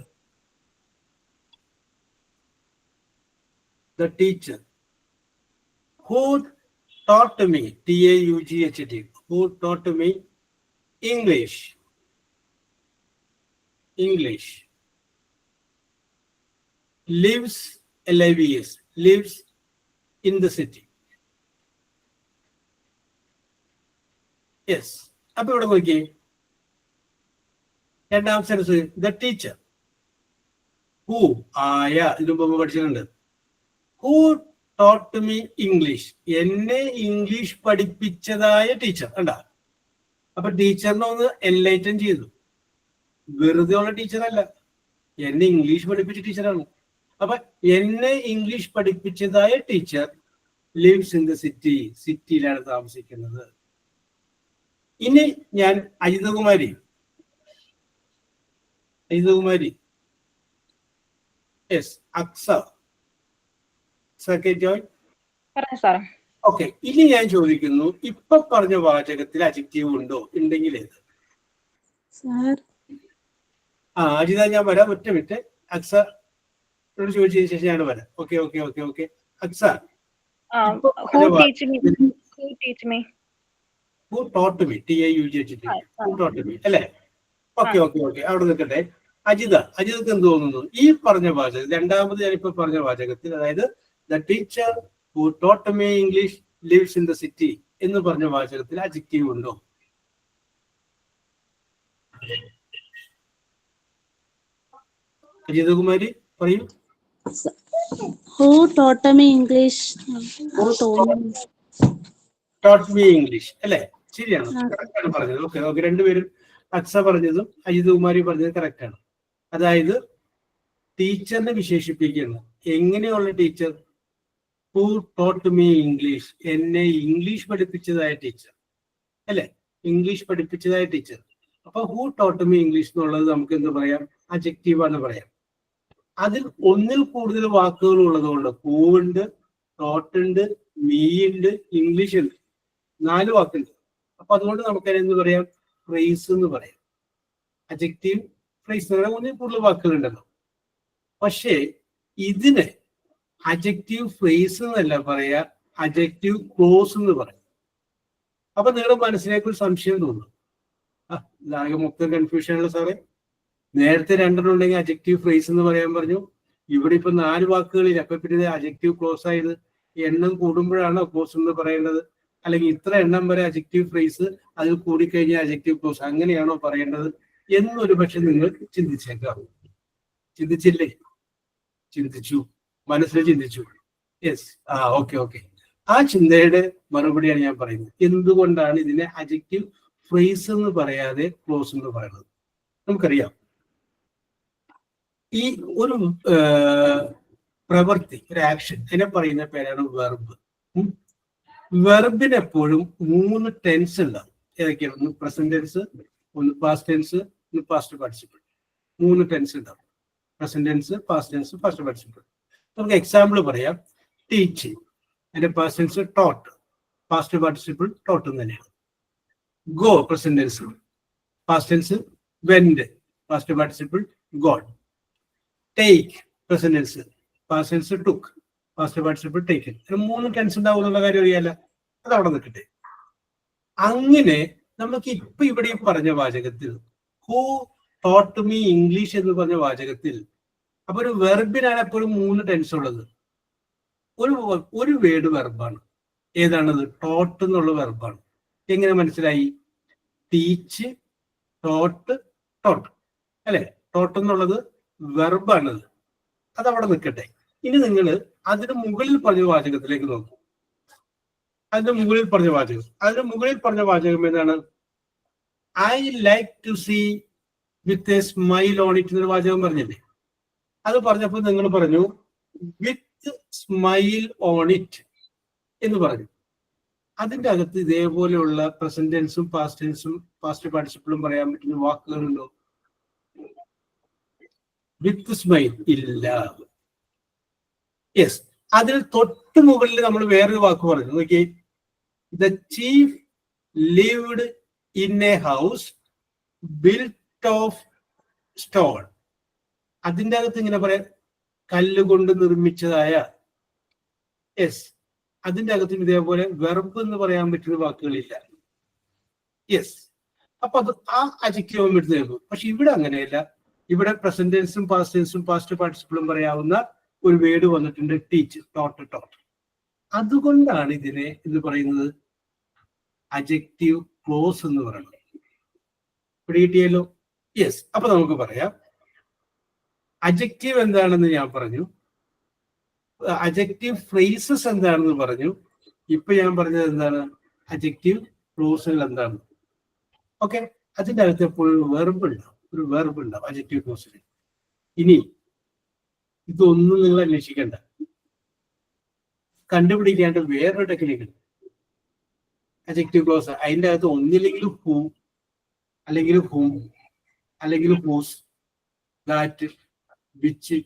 who taught me, T-A-U-G-H-T, who taught me English, lives, L-I-V-S, lives in the city. Yes, അപ്പൊ ഇവിടെ നോക്കിയേ, രണ്ടാം സെൻസ് ദ ടീച്ചർ. ഹൂ ആയ, ഇതിനു മുമ്പ് പഠിച്ചിട്ടുണ്ട്. ഹൂ ടോട്ട് മീ ഇംഗ്ലീഷ്, എന്നെ ഇംഗ്ലീഷ് പഠിപ്പിച്ചതായ ടീച്ചർ. കണ്ടാ, അപ്പൊ ടീച്ചറിനെ ഒന്ന് എൻലൈറ്റൻ ചെയ്തു. വെറുതെ ഉള്ള ടീച്ചറല്ല, എന്നെ ഇംഗ്ലീഷ് പഠിപ്പിച്ച ടീച്ചറാണ്. അപ്പൊ എന്നെ ഇംഗ്ലീഷ് പഠിപ്പിച്ചതായ teacher lives in the city, സിറ്റിയിലാണ് താമസിക്കുന്നത്. ഇനി ഞാൻ അജിതകുമാരി, യെസ്, അക്സ, ഓക്കെ. ഇനി ഞാൻ ചോദിക്കുന്നു, ഇപ്പൊ പറഞ്ഞ വാചകത്തിൽ അഡ്ജക്റ്റീവ് ഉണ്ടോ? ഉണ്ടെങ്കിൽ ഏത്? അജിത, ഞാൻ വരാം, ഒറ്റ മിനിറ്റ്. അക്സ ചോദിച്ചതിന് ശേഷം ഞാൻ വരാം. Okay. Aqsa, who taught me, T-A-U-G-H-T, who taught me, അല്ലേ? ഓക്കെ. അവിടെ നിൽക്കട്ടെ. അജിതക്ക് എന്ത് തോന്നുന്നു? ഈ പറഞ്ഞ വാചകം, രണ്ടാമത് ഞാനിപ്പോ പറഞ്ഞ വാചകത്തിൽ, അതായത് the teacher who taught me English lives in the city എന്ന് പറഞ്ഞ വാചകത്തിൽ അഡ്ജക്റ്റീവ് ഉണ്ടോ? അജിതകുമാരി പറയൂ.
Who taught me English?
Taught me English, അല്ലേ? ശരിയാണ്, കറക്റ്റാണ് പറഞ്ഞത്. ഓക്കെ. രണ്ടുപേരും, അക്സ പറഞ്ഞതും അജിതകുമാരി പറഞ്ഞതും കറക്റ്റാണ്. അതായത് ടീച്ചറിനെ വിശേഷിപ്പിക്കുന്നു. എങ്ങനെയുള്ള teacher? Who taught me English, എന്നെ ഇംഗ്ലീഷ് പഠിപ്പിച്ചതായ ടീച്ചർ, അല്ലെ? ഇംഗ്ലീഷ് പഠിപ്പിച്ചതായ ടീച്ചർ. അപ്പൊ ഹൂ ടോട്ട് മീ ഇംഗ്ലീഷ് എന്നുള്ളത് നമുക്ക് എന്ത് പറയാം? അഡ്ജക്റ്റീവാണ് പറയാം. അതിൽ ഒന്നിൽ കൂടുതൽ വാക്കുകൾ ഉള്ളതുകൊണ്ട്, ഹൂവുണ്ട്, ടോട്ടുണ്ട്, മീ ഉണ്ട്, ഇംഗ്ലീഷ് ഉണ്ട്, 4 വാക്കുണ്ട്. അപ്പൊ അതുകൊണ്ട് നമുക്ക് എന്ത് പറയാം? ഫ്രേസ് എന്ന് പറയാം. അഡ്ജക്റ്റീവ്, ഫ്രേസ് എന്ന് പറയാൻ ഒന്നിൽ കൂടുതൽ വാക്കുകൾ ഉണ്ടല്ലോ. പക്ഷേ ഇതിന് അഡ്ജക്റ്റീവ് ഫ്രേസ് എന്നല്ല പറയാ, അഡ്ജക്റ്റീവ് ക്ലോസ് എന്ന് പറയും. അപ്പൊ നിങ്ങളുടെ മനസ്സിലേക്ക് ഒരു സംശയം തോന്നും, ഇതാകെ മൊത്തം കൺഫ്യൂഷനുള്ള സാറേ. നേരത്തെ 2 ഉണ്ടെങ്കിൽ അഡ്ജക്റ്റീവ് ഫ്രേസ് എന്ന് പറയാൻ പറഞ്ഞു, ഇവിടെ ഇപ്പൊ 4 വാക്കുകളിൽ. അപ്പൊ പിന്നെ അഡ്ജക്റ്റീവ് ക്ലോസ് ആയത് എണ്ണം കൂടുമ്പോഴാണോ ക്ലോസ് എന്ന് പറയേണ്ടത്? അല്ലെങ്കിൽ ഇത്ര എണ്ണം വരെ അഡ്ജക്റ്റീവ് ഫ്രേസ്, അതിൽ കൂടിക്കഴിഞ്ഞാൽ അഡ്ജക്റ്റീവ് ക്ലോസ്, അങ്ങനെയാണോ പറയേണ്ടത് എന്നൊരു പക്ഷെ നിങ്ങൾ ചിന്തിച്ചേക്കാം. ചിന്തിച്ചില്ലേ? ചിന്തിച്ചു, മനസ്സിൽ ചിന്തിച്ചു. Yes, okay. ആ ചിന്തയുടെ മറുപടിയാണ് ഞാൻ പറയുന്നത്. എന്തുകൊണ്ടാണ് ഇതിനെ അഡ്ജക്റ്റീവ് ഫ്രേസ് എന്ന് പറയാതെ ക്ലോസ് എന്ന് പറയുന്നത്? നമുക്കറിയാം, ഈ ഒരു പ്രവൃത്തി, ഒരു ആക്ഷൻ, അതിനെ പറയുന്ന പേരാണ് വെർബ്. വെർബിന് എപ്പോഴും 3 ടെൻസ് ഉണ്ടാവും. ഏതൊക്കെയാണ്? പ്രസന്റ് ടെൻസ്, ഒന്ന് പാസ്റ്റ് ടെൻസ്, ഒന്ന് പാസ്റ്റ് പാർട്ടിസിപ്പിൾ. 3 ടെൻസ് ഉണ്ടാവും. Present tense, past tense, past participle. നമുക്ക് എക്സാമ്പിൾ പറയാം. ടീച്ച്, അതിന്റെ past tense taught, past participle ടോട്ടും തന്നെയാണ്. Go present tense, past tense went, past participle gone. Take present tense, past tense took, past participle taken. 3 tense ഉണ്ടാവും എന്നുള്ള കാര്യം അറിയാല. അത് അവിടെ നിൽക്കട്ടെ. അങ്ങനെ നമുക്ക് ഇപ്പൊ ഇവിടെ പറഞ്ഞ വാചകത്തിൽ ഹൂ ടോട്ട് മീ ഇംഗ്ലീഷ് എന്ന് പറഞ്ഞ വാചകത്തിൽ അപ്പൊ ഒരു വെർബിനാണ് എപ്പോഴും 3 ടെൻസ് ഉള്ളത്. ഒരു വേർഡ് വെർബാണ്. ഏതാണത്? ടോട്ട് എന്നുള്ള വെർബാണ്. എങ്ങനെ മനസ്സിലായി? ടീച്ച്, ടോട്ട്, ടോട്ട് അല്ലെ? ടോട്ട് എന്നുള്ളത് വെർബാണത്. അതവിടെ നിൽക്കട്ടെ. ഇനി നിങ്ങൾ അതിന് മുകളിൽ പറഞ്ഞ വാചകത്തിലേക്ക് നോക്കൂ. അതിന്റെ മുകളിൽ പറഞ്ഞ വാചകം ഏതാണ്? I like to see with a smile on it എന്നൊരു വാചകം പറഞ്ഞില്ലേ? അത് പറഞ്ഞപ്പോൾ നിങ്ങൾ പറഞ്ഞു വിത്ത് സ്മൈൽ ഓൺ ഇറ്റ് എന്ന് പറഞ്ഞു. അതിന്റെ അകത്ത് ഇതേപോലെയുള്ള പ്രസന്റ് ടെൻസും പാസ്റ്റ് ടെൻസും പാസ്റ്റ് പാർട്ടിസിപ്പിളും പറയാൻ പറ്റുന്ന വാക്കുകളുണ്ടോ? വിത്ത് സ്മൈൽ ഇല്ല. യെസ്, അതിൽ തൊട്ട് മുകളിൽ നമ്മൾ വേറൊരു വാക്ക് പറഞ്ഞു. നോക്കി, the chief lived in A house built of stone. അതിൻ്റെ അകത്ത് ഇങ്ങനെ പറയാം, കല്ലുകൊണ്ട് നിർമ്മിച്ചതായ. യെസ്, അതിൻ്റെ അകത്തും ഇതേപോലെ വെർബ് എന്ന് പറയാൻ പറ്റുന്ന വാക്കുകളില്ല. യെസ്, അപ്പൊ അത് ആ അജക്റ്റീവും എടുത്ത് കേൾക്കും. പക്ഷെ ഇവിടെ അങ്ങനെയല്ല. ഇവിടെ പ്രസന്റ് ടെൻസും പാസ്റ്റ് ടെൻസും പാസ്റ്റ് പാർട്ടിസിപ്പിളും പറയാവുന്ന ഒരു വേർഡ് വന്നിട്ടുണ്ട്, ടീച്ച്, ടോട്ട്, ടോട്ട്. അതുകൊണ്ടാണ് ഇതിനെ എന്ന് പറയുന്നത് അജക്റ്റീവ് ക്ലോസ് എന്ന് പറയുന്നത്. പിടികിട്ടിയല്ലോ? യെസ്, അപ്പൊ നമുക്ക് പറയാം അജക്റ്റീവ് എന്താണെന്ന് ഞാൻ പറഞ്ഞു, അജക്റ്റീവ് ഫ്രേസസ് എന്താണെന്ന് പറഞ്ഞു. ഇപ്പൊ ഞാൻ പറഞ്ഞത് എന്താണ്? അജക്റ്റീവ് ക്ലോസുകൾ എന്താണ്? ഓക്കെ, അതിൻ്റെ അകത്ത് എപ്പോഴും ഒരു വെർബ് ഉണ്ടാവും അജക്റ്റീവ് ക്ലോസിൽ. ഇനി ഇതൊന്നും നിങ്ങൾ അന്വേഷിക്കണ്ട, കണ്ടുപിടിക്കാണ്ട് വേറൊരു ടെക്നിക്ക് ഉണ്ട്. അജക്റ്റീവ് ക്ലോസ് അതിൻ്റെ അകത്ത് ഒന്നില്ലെങ്കിൽ ഹൂ, അല്ലെങ്കിൽ ഹൂം, അല്ലെങ്കിൽ whose, that, which,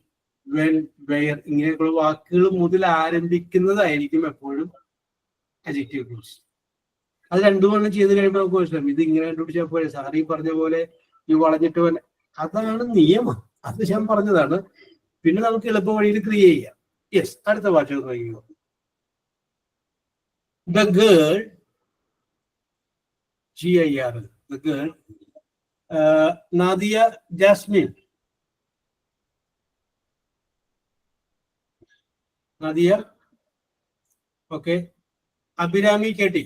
when, where ഇങ്ങനെയൊക്കെയുള്ള വാക്കുകൾ മുതൽ ആരംഭിക്കുന്നതായിരിക്കും എപ്പോഴും അജക്റ്റീവ് ക്ലോസ്. അത് 2 വണ്ണം ചെയ്ത് കഴിയുമ്പോൾ നമുക്ക് മനസ്സിലാവും ഇത് ഇങ്ങനെ കണ്ടുപിടിച്ചാൽ പോലെ സാറി പറഞ്ഞ പോലെ ഈ വളഞ്ഞിട്ട് പോലെ. അതാണ് നിയമം. അത് ഞാൻ പറഞ്ഞതാണ്. പിന്നെ നമുക്ക് എളുപ്പ വഴിയിൽ ക്രിയേറ്റ് ചെയ്യാം. യെസ്, അടുത്ത വാചകം നോക്കിക്കോ. The girl, GIR, the girl, Nadia Jasmine, Nadia, okay, Abhirami കേട്ടി.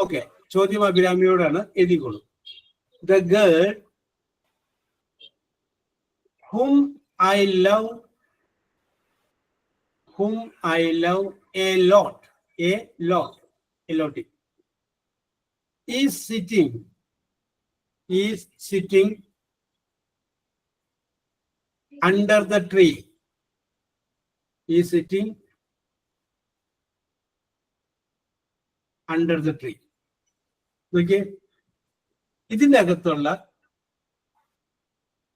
ഓക്കെ, ചോദ്യം അഭിരാമിയോടാണ്. എഴുതിക്കോളൂ. The girl whom I love a lot, is sitting under the tree. Is sitting under the tree. Okay, ഇതിന്റെ അകത്തുള്ള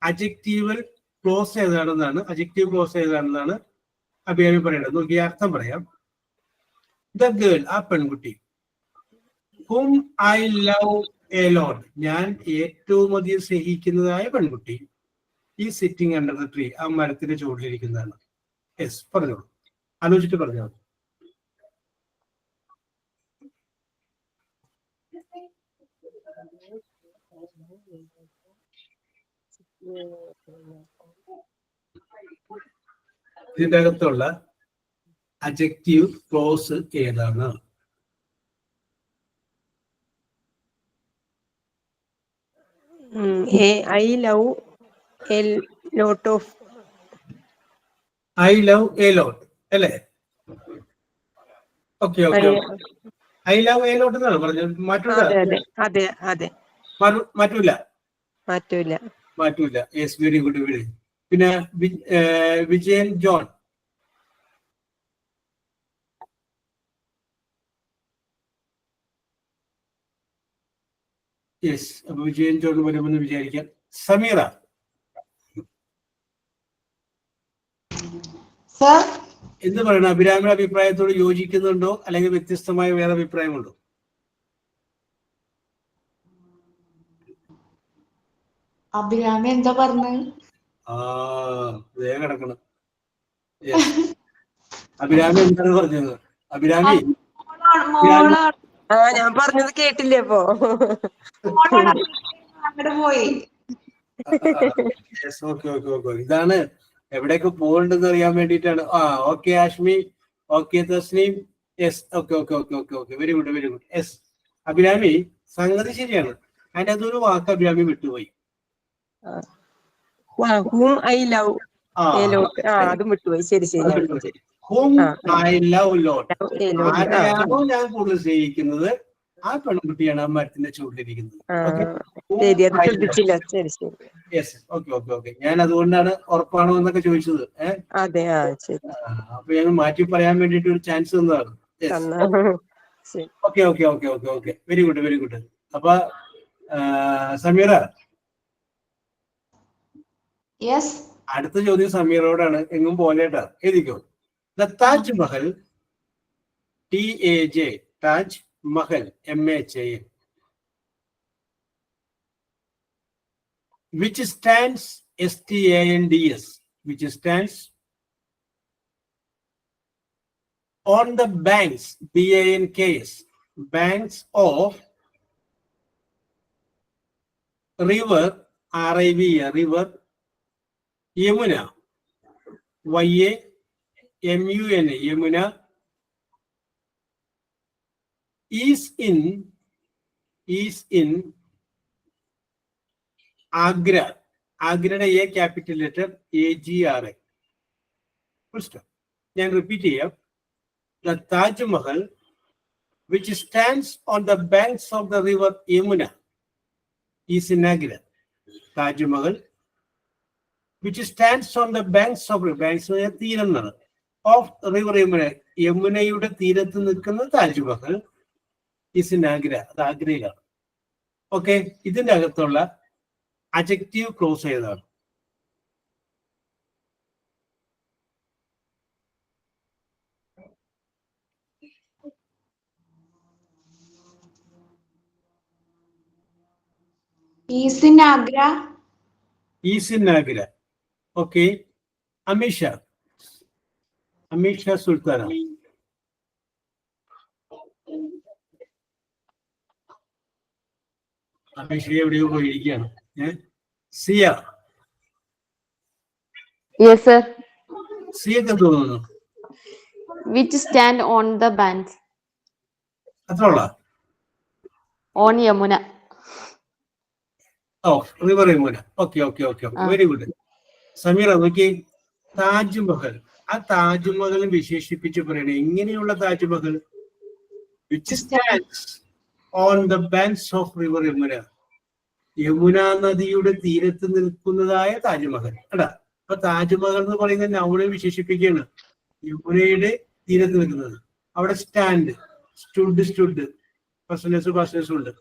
അജക്റ്റീവ് ക്ലോസ് ഏതാണെന്നാണ് അഭിരാമി പറയുന്നത്. നോക്കി അർത്ഥം പറയാം. ദ ഗേൾ, ആ പെൺകുട്ടി, whom I love a lot, ഞാൻ ഏറ്റവും അധികം സ്നേഹിക്കുന്നതായ പെൺകുട്ടി, ഈ സിറ്റിംഗ് അണ്ടർ ദ ട്രീ, ആ മരത്തിന്റെ ചുവട്ടിലിരിക്കുന്നതാണ്. യെസ്, പറഞ്ഞോളൂ, ആലോചിച്ചിട്ട് പറഞ്ഞോളൂ. ഇതിന്റെ അകത്തുള്ള അജക്റ്റീവ് ക്ലോസ് ഏതാണ്?
I love a lot of.
I love a lot അല്ലേ? Okay okay, I love a lot എന്നാണ് പറഞ്ഞത്. മാറ്റൂല. Yes, very good. പിന്നെ വിജയൻ ജോൺ, യെസ്. അപ്പൊ വിജയൻ ചോദിച്ചു വരുമെന്ന് വിചാരിക്കാം. സമീറ, എന്ത് പറയണം? അഭിരാമിയുടെ അഭിപ്രായത്തോട് യോജിക്കുന്നുണ്ടോ അല്ലെങ്കിൽ വ്യത്യസ്തമായ വേറെ അഭിപ്രായമുണ്ടോ?
അഭിരാമി എന്താ പറഞ്ഞത്?
വേഗം കിടക്കണം. അഭിരാമി എന്താണ് പറഞ്ഞത്? അഭിരാമി
ഞാൻ പറഞ്ഞത് കേട്ടില്ലേ അപ്പൊ? പോയി.
ഇതാണ് എവിടേക്ക് പോകണ്ടെന്ന് അറിയാൻ വേണ്ടിയിട്ടാണ്. Okay Ashmi, okay Tasneem, yes. Okay very good very good. Yes Abhirami, സംഗതി ശരിയാണ്. അതിന്റെ അതൊരു വാക്ക് അഭിരാമി വിട്ടുപോയി.
അതും വിട്ടുപോയി. ശരി ശരി.
Whom I love lot. ആരെയാണോ ഞാൻ കൂടുതൽ സ്നേഹിക്കുന്നത് ആ പെൺകുട്ടിയാണ് ആ മരത്തിന്റെ ചുവട്ടിലിരിക്കുന്നത്. യെസ്. ഓക്കെ. ഞാൻ അതുകൊണ്ടാണ് ഉറപ്പാണോ എന്നൊക്കെ ചോദിച്ചത്. അപ്പൊ ഞങ്ങൾ മാറ്റി പറയാൻ വേണ്ടിട്ട് ഒരു ചാൻസ് തന്നതാണ്. ഓക്കെ. Very good. അപ്പൊ സമീറ, അടുത്ത ചോദ്യം സമീറോടാണ്. എങ്ങും പോലേട്ടാ, എഴുതിക്കോ. The Taj Mahal, TAJ, Taj Mahal, MHAL, which stands STANDS, which stands on the banks, BANKS, banks of river, RIV, river Yamuna, YAMUNA, Yamuna, is in Agra. Agra A capital letter AGRA. Full stop. Then repeat here. The Taj Mahal, which stands on the banks of the river Yamuna, is in Agra. Taj Mahal, which stands on the banks of river, banks of river Yamuna. യമുനയുടെ തീരത്ത് നിൽക്കുന്ന Taj Mahal is in Agra. അത് ആഗ്രയിലാണ്. Okay. ഇതിന്റെ അകത്തുള്ള adjective clause ഏതാണ്?
Is in Agra.
Is in Agra. Okay. Ameesha Sultana. Ameesha എവിടെയോ പോയിരിക്കുകയാണ്. Siya.
Yes sir.
സിയൊക്കെ തോന്നുന്നു.
Which stand on the banks.
അത്രയുള്ള
on Yamuna.
River Yamuna. Okay. Very good. Sameera നോക്കി. താജ്മഹൽ, ആ താജ്മഹൽ വിശേഷിപ്പിച്ച് പറയണേ. എങ്ങനെയുള്ള Taj Mahal? Which stands on the banks of river Yamuna. Yamuna നദിയുടെ തീരത്ത് നിൽക്കുന്നതായ താജ്മഹൽ. അടാ, അപ്പൊ താജ്മഹൽ എന്ന് പറയുന്ന നൗണെ വിശേഷിപ്പിക്കുകയാണ്. യമുനയുടെ തീരത്ത് നിൽക്കുന്നത്. അവിടെ സ്റ്റാൻഡ്, സ്റ്റുഡ് ഫസ്റ്റനസ് ഉണ്ട്.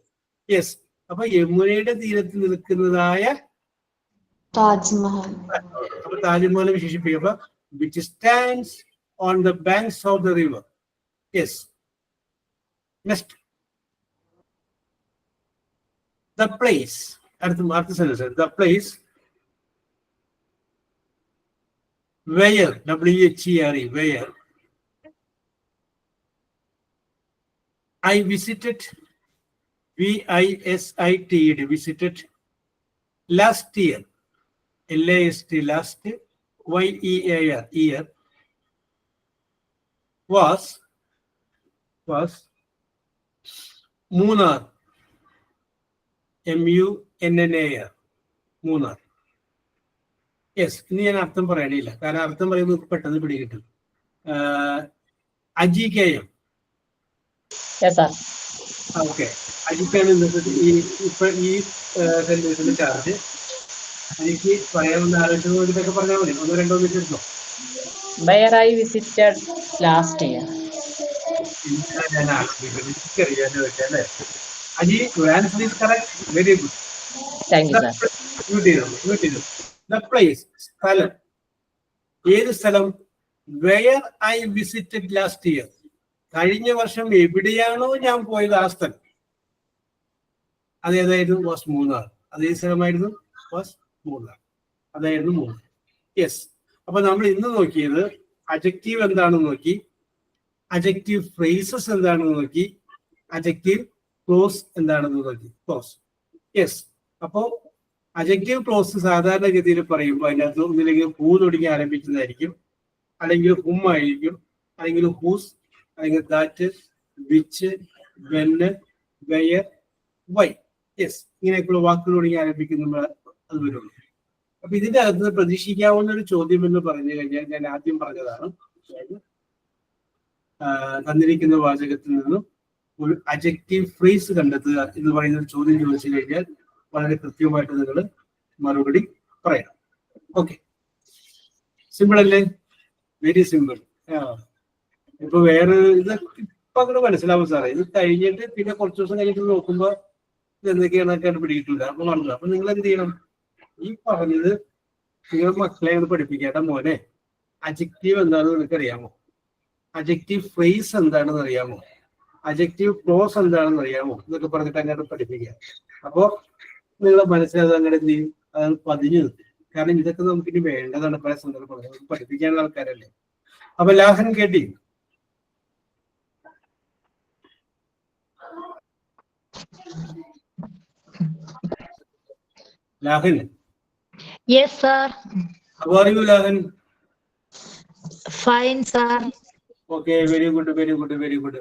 യെസ്. അപ്പൊ യമുനയുടെ തീരത്ത് നിൽക്കുന്നതായ
താജ്മഹൽ.
അപ്പൊ താജ്മഹൽ വിശേഷിപ്പിക്കുക. അപ്പൊ which stands on the banks of the river. Yes. Next. The place. Artha sentence. The place where, WHERE, where I visited, VISIT, visited last year, LAST, last, YEAR, year, was Munnar, MUNNAR, Munnar. Yes. ഇനി ഞാൻ അർത്ഥം പറയണില്ല, കാരണം അർത്ഥം പറയുന്നത് പെട്ടെന്ന് പിടികിട്ടും. അജികേയം. Okay. അജിക്കാണ് ഇപ്പൊ ഈ സെന്റൻസിന്റെ ചാർജ്. എനിക്ക് പറയാവുന്ന ആലോചനകളൊക്കെ പറഞ്ഞാൽ മതി. 1-2 മിനിറ്റ് എടുത്തോ.
Where I visited last year.
ഞാൻ ആലോചിക്കുന്നത് എനിക്കറിയാന്ന് വെച്ചാല് Aji, your answer is correct. Very good.
Thank you, sir.
The place, സ്ഥലം. ഏത് സ്ഥലം? Where I visited last year. കഴിഞ്ഞ വർഷം എവിടെയാണോ ഞാൻ പോയത് ആ സ്ഥലം. അതേതായിരുന്നു? വാസ് മൂന്നാർ. അതേ സ്ഥലമായിരുന്നു വാസ് മൂന്നാർ. അതായിരുന്നു മൂന്നാർ. യെസ്. അപ്പൊ നമ്മൾ ഇന്ന് നോക്കിയത് അഡ്ജക്റ്റീവ് എന്താണെന്ന് നോക്കി, അഡ്ജക്റ്റീവ് ഫ്രേസസ് എന്താണെന്ന് നോക്കി, അഡ്ജക്റ്റീവ് ക്ലോസ് എന്താണെന്ന് നോക്കി. ക്ലോസ്. യെസ്. അപ്പോ അഡ്ജക്റ്റീവ് ക്ലോസ് സാധാരണഗതിയിൽ പറയുമ്പോൾ അതിനകത്ത് ഒന്നില്ലെങ്കിൽ ഹൂ തുടങ്ങി ആരംഭിക്കുന്നതായിരിക്കും, അല്ലെങ്കിൽ ഹും ആയിരിക്കും, അല്ലെങ്കിൽ ഹൂസ്, അല്ലെങ്കിൽ that, which, when, where, why. Yes. ഇങ്ങനെയൊക്കെയുള്ള വാക്കുകൾ തുടങ്ങി ആരംഭിക്കുന്ന അത് വരുള്ളൂ. അപ്പൊ ഇതിന്റെ അകത്ത് പ്രതീക്ഷിക്കാവുന്ന ഒരു ചോദ്യം എന്ന് പറഞ്ഞു കഴിഞ്ഞാൽ ഞാൻ ആദ്യം പറഞ്ഞതാണ്, തന്നിരിക്കുന്ന വാചകത്തിൽ നിന്നും ഒരു അഡ്ജക്റ്റീവ് ഫ്രേസ് കണ്ടെത്തുക എന്ന് പറയുന്ന ഒരു ചോദ്യം ചോദിച്ചു കഴിഞ്ഞാൽ വളരെ കൃത്യമായിട്ട് നിങ്ങൾ മറുപടി പറയണം. ഓക്കെ, സിമ്പിൾ അല്ലേ? Very simple. ഇപ്പൊ വേറെ ഇത് ഇപ്പൊ അങ്ങോട്ട് മനസ്സിലാവും സാറേ. ഇത് കഴിഞ്ഞിട്ട് പിന്നെ കുറച്ച് ദിവസം കഴിഞ്ഞിട്ട് നോക്കുമ്പോൾ ഇത് എന്തൊക്കെയാണെന്നൊക്കെ പിടിയിട്ടില്ല. അപ്പൊ പറഞ്ഞു. അപ്പൊ നിങ്ങൾ എന്ത് ചെയ്യണം? ഈ പറഞ്ഞത് നിങ്ങൾ മക്കളെ ഒന്ന് പഠിപ്പിക്കേണ്ട. മോനെ, അഡ്ജക്റ്റീവ് എന്താണെന്ന് നിനക്ക് അറിയാമോ? അഡ്ജക്റ്റീവ് ഫ്രേസ് എന്താണെന്ന് അറിയാമോ? അഡ്ജക്റ്റീവ് ക്ലോസ് എന്താണെന്ന് അറിയാമോ? ഇതൊക്കെ പറഞ്ഞിട്ട് അങ്ങോട്ട് പഠിപ്പിക്കുക. അപ്പോ നിങ്ങളെ മനസ്സിലത് അങ്ങനെ എന്ത് ചെയ്യും? അത് പതിഞ്ഞു നിർത്തും. കാരണം ഇതൊക്കെ നമുക്കിനി വേണ്ടതാണ് പല സന്ദർഭങ്ങളിൽ. പഠിപ്പിക്കാനുള്ള ആൾക്കാരല്ലേ. അപ്പൊ ലാഹൻ കേട്ടി? Lahan.
Yes, sir.
How are you, Lahan?
Fine, sir.
Okay, very good, very good, very good.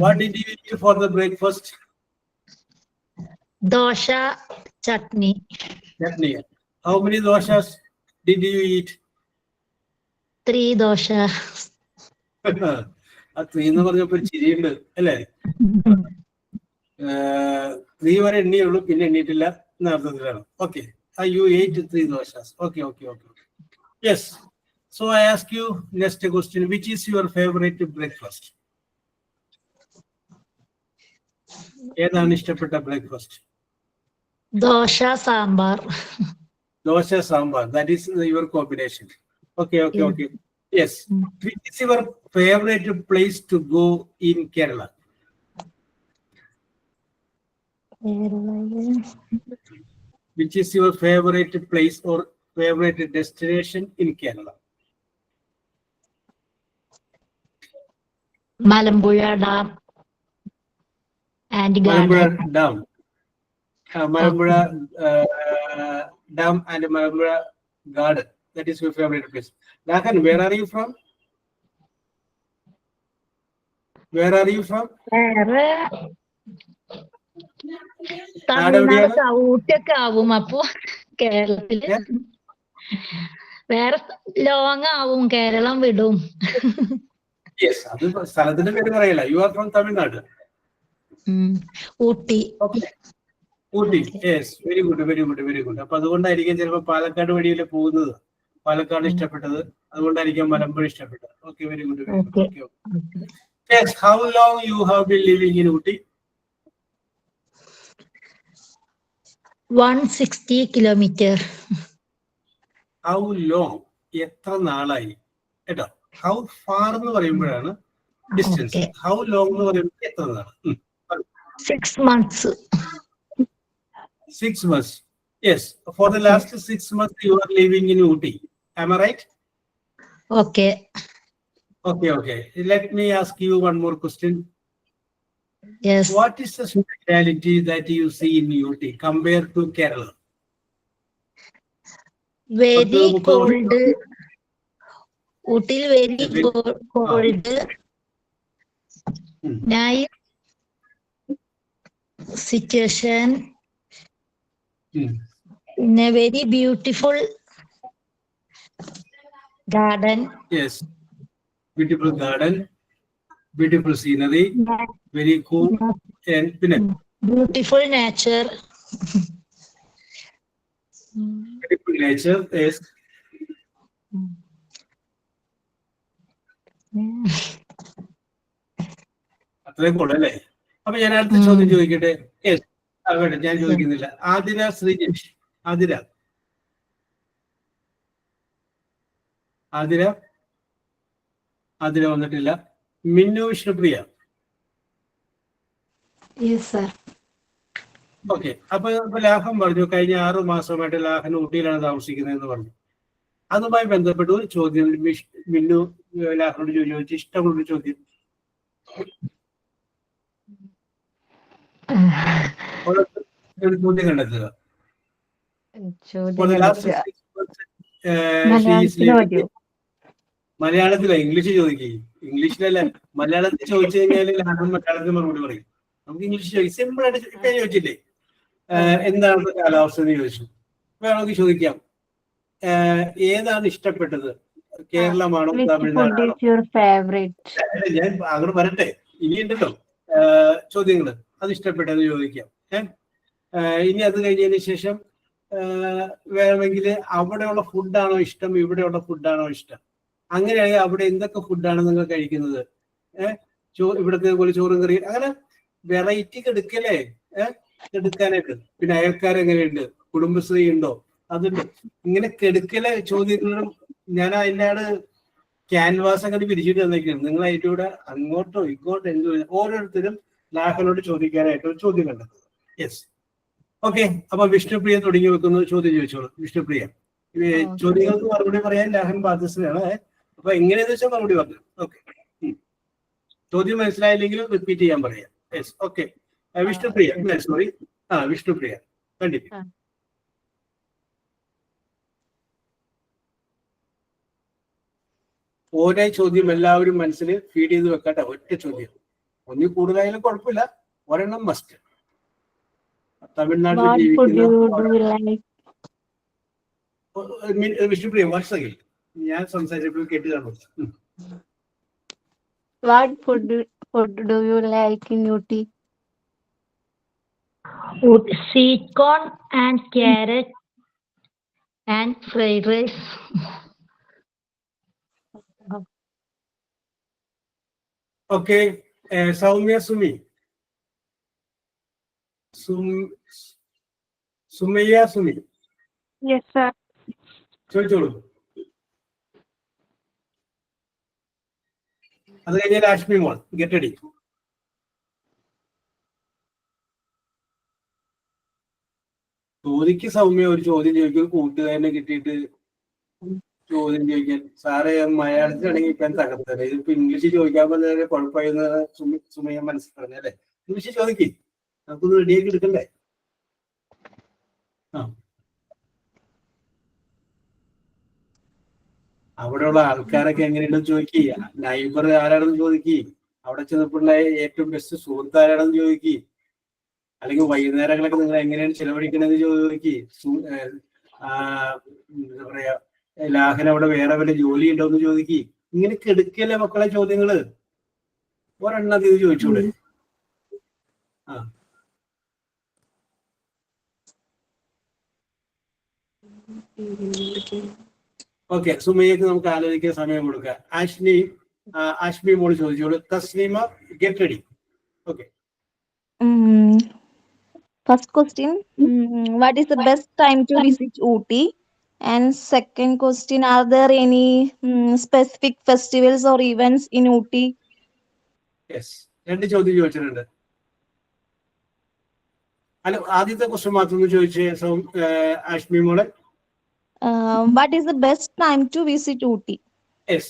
What did you eat for the breakfast?
Dosha chutney.
Chutney. How many doshas did you eat?
3 dosha.
ആ 3 എന്ന് പറഞ്ഞപ്പോ ചിരിയുണ്ട് അല്ലേ? 3 വരെ എണ്ണിയുള്ളൂ, പിന്നെ എണ്ണീട്ടില്ല എന്ന അർത്ഥത്തിലാണ്. Okay, you ate 3 doshas. Okay. Yes. So I ask you next question. Which is your favorite breakfast? ഏതാണ് ഇഷ്ടപ്പെട്ട breakfast?
Dosha sambar.
Dosha sambar. That is your combination. Okay. Yes. Which is your favorite place to go in Kerala? Which is your favorite place or favorite destination in Kerala?
Malambuzha Dam and garden.
Malambuzha Dam and Malambuzha Garden. That is your favorite place. Lahan, where are you from?
വേറെ തമിഴ്നാട് ഊട്ടിയൊക്കെ ആവും. അപ്പൊ കേരളത്തില് വേറെ long ആവും, കേരളം വിടും.
Yes, അത് സ്ഥലത്തിന്റെ പേര് പറയല്ല. You are from Tamil Nadu.
Ooty.
Ooty. Yes, very good. അപ്പൊ അതുകൊണ്ടായിരിക്കും ചിലപ്പോ പാലക്കാട് വഴിയില് പോകുന്നത്. പാലക്കാട് ഇഷ്ടപ്പെട്ടത്, അതുകൊണ്ടായിരിക്കും മലമ്പുഴ ഇഷ്ടപ്പെട്ടത്. Okay, very good. Okay. Yes, how long you have been living in Ooty?
160 kilometer.
How long? എത്ര നാളായി കേട്ടോ. How far എന്ന് പറയുമ്പോഴാണ് ഡിസ്റ്റൻസ്. How long എന്ന് പറയുമ്പോൾ എത്ര നാൾ?
6 months.
6 months. Yes, for the last 6 months you are living in Ooty. Am I right?
Okay.
Let me ask you one more question.
Yes.
What is the speciality that you see in Ooty compared to Kerala?
Very cold. Ooty very cold. Nice situation. In a very beautiful garden.
Yes, beautiful garden, beautiful scenery, very cool, and
beautiful nature.
Beautiful nature. Yes. അത്രയും കൊള്ളല്ലേ? അപ്പൊ ഞാൻ അടുത്ത ചോദ്യം ചോദിക്കട്ടെ? Yes, വേണ്ട, ഞാൻ ചോദിക്കുന്നില്ല. ആതിര ശ്രീജേഷ്, ആതിര ആതിര ആതിര വന്നിട്ടില്ല. മിന്നു വിഷ്ണുപ്രിയ. ഓക്കെ. അപ്പൊ ലാഹൻ പറഞ്ഞു കഴിഞ്ഞ 6 മാസമായിട്ട് ലാഹൻ ഊട്ടിയിലാണ് താമസിക്കുന്നത് എന്ന് പറഞ്ഞു. അതുമായി ബന്ധപ്പെട്ട് ഒരു ചോദ്യം മിന്നു ലാഹനോട് ചോദിച്ചു, ഇഷ്ടമുള്ള ചോദ്യം. ഒരു ചോദ്യം കണ്ടെത്തുക. മലയാളത്തില, ഇംഗ്ലീഷ് ചോദിക്കുക. ഇംഗ്ലീഷിലല്ല, മലയാളത്തിൽ ചോദിച്ചു കഴിഞ്ഞാൽ ലാഹൻ മലയാളത്തിൽ മറുപടി പറയും. നമുക്ക് ഇംഗ്ലീഷ് ചോദിക്കും. സിമ്പിൾ ആയിട്ട് ചോദിച്ചില്ലേ എന്താണ് കാലാവസ്ഥ എന്ന് ചോദിച്ചു. വേണമെങ്കിൽ ചോദിക്കാം, ഏതാണ് ഇഷ്ടപ്പെട്ടത്? കേരളമാണോ തമിഴ്നാടാണോ? ഞാൻ അങ്ങോട്ട് വരട്ടെ, ഇനിയുണ്ടല്ലോ ചോദ്യങ്ങള്. അത് ഇഷ്ടപ്പെട്ടത് ചോദിക്കാം. ഇനി അത് കഴിഞ്ഞതിന് ശേഷം വേണമെങ്കിൽ അവിടെയുള്ള ഫുഡാണോ ഇഷ്ടം, ഇവിടെയുള്ള ഫുഡാണോ ഇഷ്ടം? അങ്ങനെയാണെങ്കിൽ അവിടെ എന്തൊക്കെ ഫുഡാണ് നിങ്ങൾ കഴിക്കുന്നത്? ഇവിടത്തെ പോലെ ചോറും കറി, അങ്ങനെ വെറൈറ്റി എടുക്കലേ എടുക്കാനായിട്ട്. പിന്നെ അയൽക്കാരെങ്ങനെയുണ്ട്, കുടുംബശ്രീ ഉണ്ടോ, അതുണ്ട്. ഇങ്ങനെ കെടുക്കലെ ചോദ്യങ്ങളും ഞാൻ അതിൻ്റെ ക്യാൻവാസ് അങ്ങനെ പിരിച്ചിട്ട് തന്നേക്കാണ്. നിങ്ങൾ അതിൻ്റെ കൂടെ അങ്ങോട്ടോ ഇങ്ങോട്ടോ എന്തോ ഓരോരുത്തരും ലാഹനോട് ചോദിക്കാനായിട്ട് ഒരു ചോദ്യം കണ്ടെത്തുക. Yes, okay. അപ്പൊ വിഷ്ണുപ്രിയ തുടങ്ങി വെക്കുന്ന ചോദ്യം ചോദിച്ചോളൂ. വിഷ്ണുപ്രിയ, ചോദ്യങ്ങൾക്ക് മറുപടി പറയാൻ ലാഹൻ ബാധ്യസ്ഥനാണ്. അപ്പൊ എങ്ങനെയാന്ന് വെച്ചാൽ മറുപടി പറഞ്ഞു. ഓക്കെ. ചോദ്യം മനസ്സിലായില്ലെങ്കിൽ റിപ്പീറ്റ് ചെയ്യാൻ പറയാം. Yes, okay. Vishnupriya, sorry, Vishnupriya continue. ഓരോ ചോദ്യം എല്ലാവരും മനസ്സിൽ ഫീഡ് ചെയ്ത് വെക്കട്ടെ. ഒറ്റ ചോദ്യം, ഒന്നിൽ കൂടുതലായാലും കുഴപ്പമില്ല, ഒരെണ്ണം മസ്റ്റ്. തമിഴ്നാട്ടിൽ ജീവിക്കുന്ന വിഷ്ണുപ്രിയ വർഷകിൽ ഞാൻ സംസാരിച്ചപ്പോൾ കേട്ട് കാണും.
What food do you like in UT?
Sweet corn and carrot and fried rice.
Okay. Soumya Sumi, Sumayya Sumi ചോദിച്ചോളൂ. അത് കഴിഞ്ഞാൽ രാഷ്മി മോൾ ഗെറ്റടി. ചോദിക്ക് സൗമ്യ, ഒരു ചോദ്യം ചോദിക്കും. കൂട്ടുകാരനെ കിട്ടിയിട്ട് ചോദ്യം ചോദിക്കാൻ. സാറേ മലയാളത്തിലാണെങ്കിൽ ഇപ്പം തകർത്തത്, ഇതിപ്പോ ഇംഗ്ലീഷിൽ ചോദിക്കാൻ പറഞ്ഞാൽ കുഴപ്പമായെന്ന് സുമയ്യ മനസ്സിൽ പറഞ്ഞല്ലേ. ഇംഗ്ലീഷിൽ ചോദിക്കേ, നമുക്കൊന്ന് റെഡിയാക്കി എടുക്കണ്ടേ? അവിടെയുള്ള ആൾക്കാരൊക്കെ എങ്ങനെയുണ്ടെന്ന് ചോദിക്കുക. നൈബർ ആരാണെന്ന് ചോദിക്കുക. അവിടെ ചെന്നപ്പോഴുണ്ടായ ഏറ്റവും ബെസ്റ്റ് സുഹൃത്ത് ആരാണെന്ന് ചോദിക്കുക. അല്ലെങ്കിൽ വൈകുന്നേരങ്ങളൊക്കെ നിങ്ങൾ എങ്ങനെയാണ് ചെലവഴിക്കണമെന്ന് ചോദിക്കുക. എന്താ പറയാ, ലാഹൻ അവിടെ വേറെ വല്ല ജോലി ഉണ്ടോ എന്ന് ചോദിക്കുക. ഇങ്ങനെ കെടുക്കല്ലേ മക്കളെ ചോദ്യങ്ങള്. ഒരെണ്ണം ഇത് ചോദിച്ചൂടെ? ഓക്കെ. സുമയ്യക്ക് നമുക്ക് ആലോചിക്കാൻ സമയം കൊടുക്കാം. ആഷ്മി മോള് ചോദിച്ചോളൂ. Taslima get ready. Okay.
First question, what is the best time to visit Ooty? And second question, are there any specific festivals or events in Ooty?
Yes, 2 ചോദ്യം ചോദിച്ചിട്ടുണ്ട്. അല്ല, ആദ്യത്തെ ക്വസ്റ്റ്യൻ മാത്രം ചോദിച്ചേ ആഷ്മി മോളെ.
What is the best time to visit Ooty?
Yes.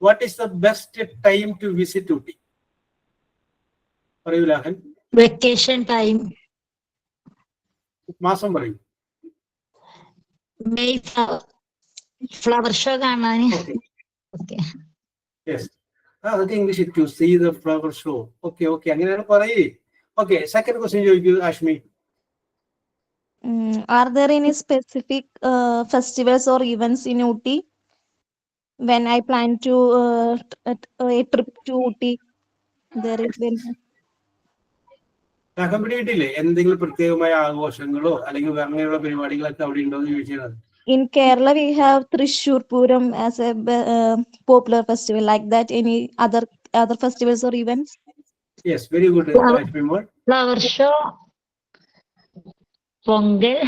What is the best time to visit Ooty? പറയൂ ലാഹൻ.
Vacation time.
മാസം പറയൂ.
May flower show കാണാൻ.
Okay. Yes. അതൊക്കെ English to see the flower show. Okay okay, അങ്ങനെയാണ് പറയേ. Okay, second question ചോദിക്കൂ Ashmi.
Are there any specific festivals or events in Ooty when I plan to a trip to Ooty? There is
പിടിയിട്ടില്ലേ എന്തെങ്കിലും പ്രത്യേകമായ ആഘോഷങ്ങളോ അല്ലെങ്കിൽ അങ്ങനെയുള്ള പരിപാടികളൊക്കെ അവിടെ ഉണ്ടോ എന്ന് ചോദിച്ചത്.
In Kerala, we have Thrissur Puram as a popular festival. Like that, any other festivals or events?
Yes, very good. Ashmi, more.
Flower show, Pongal,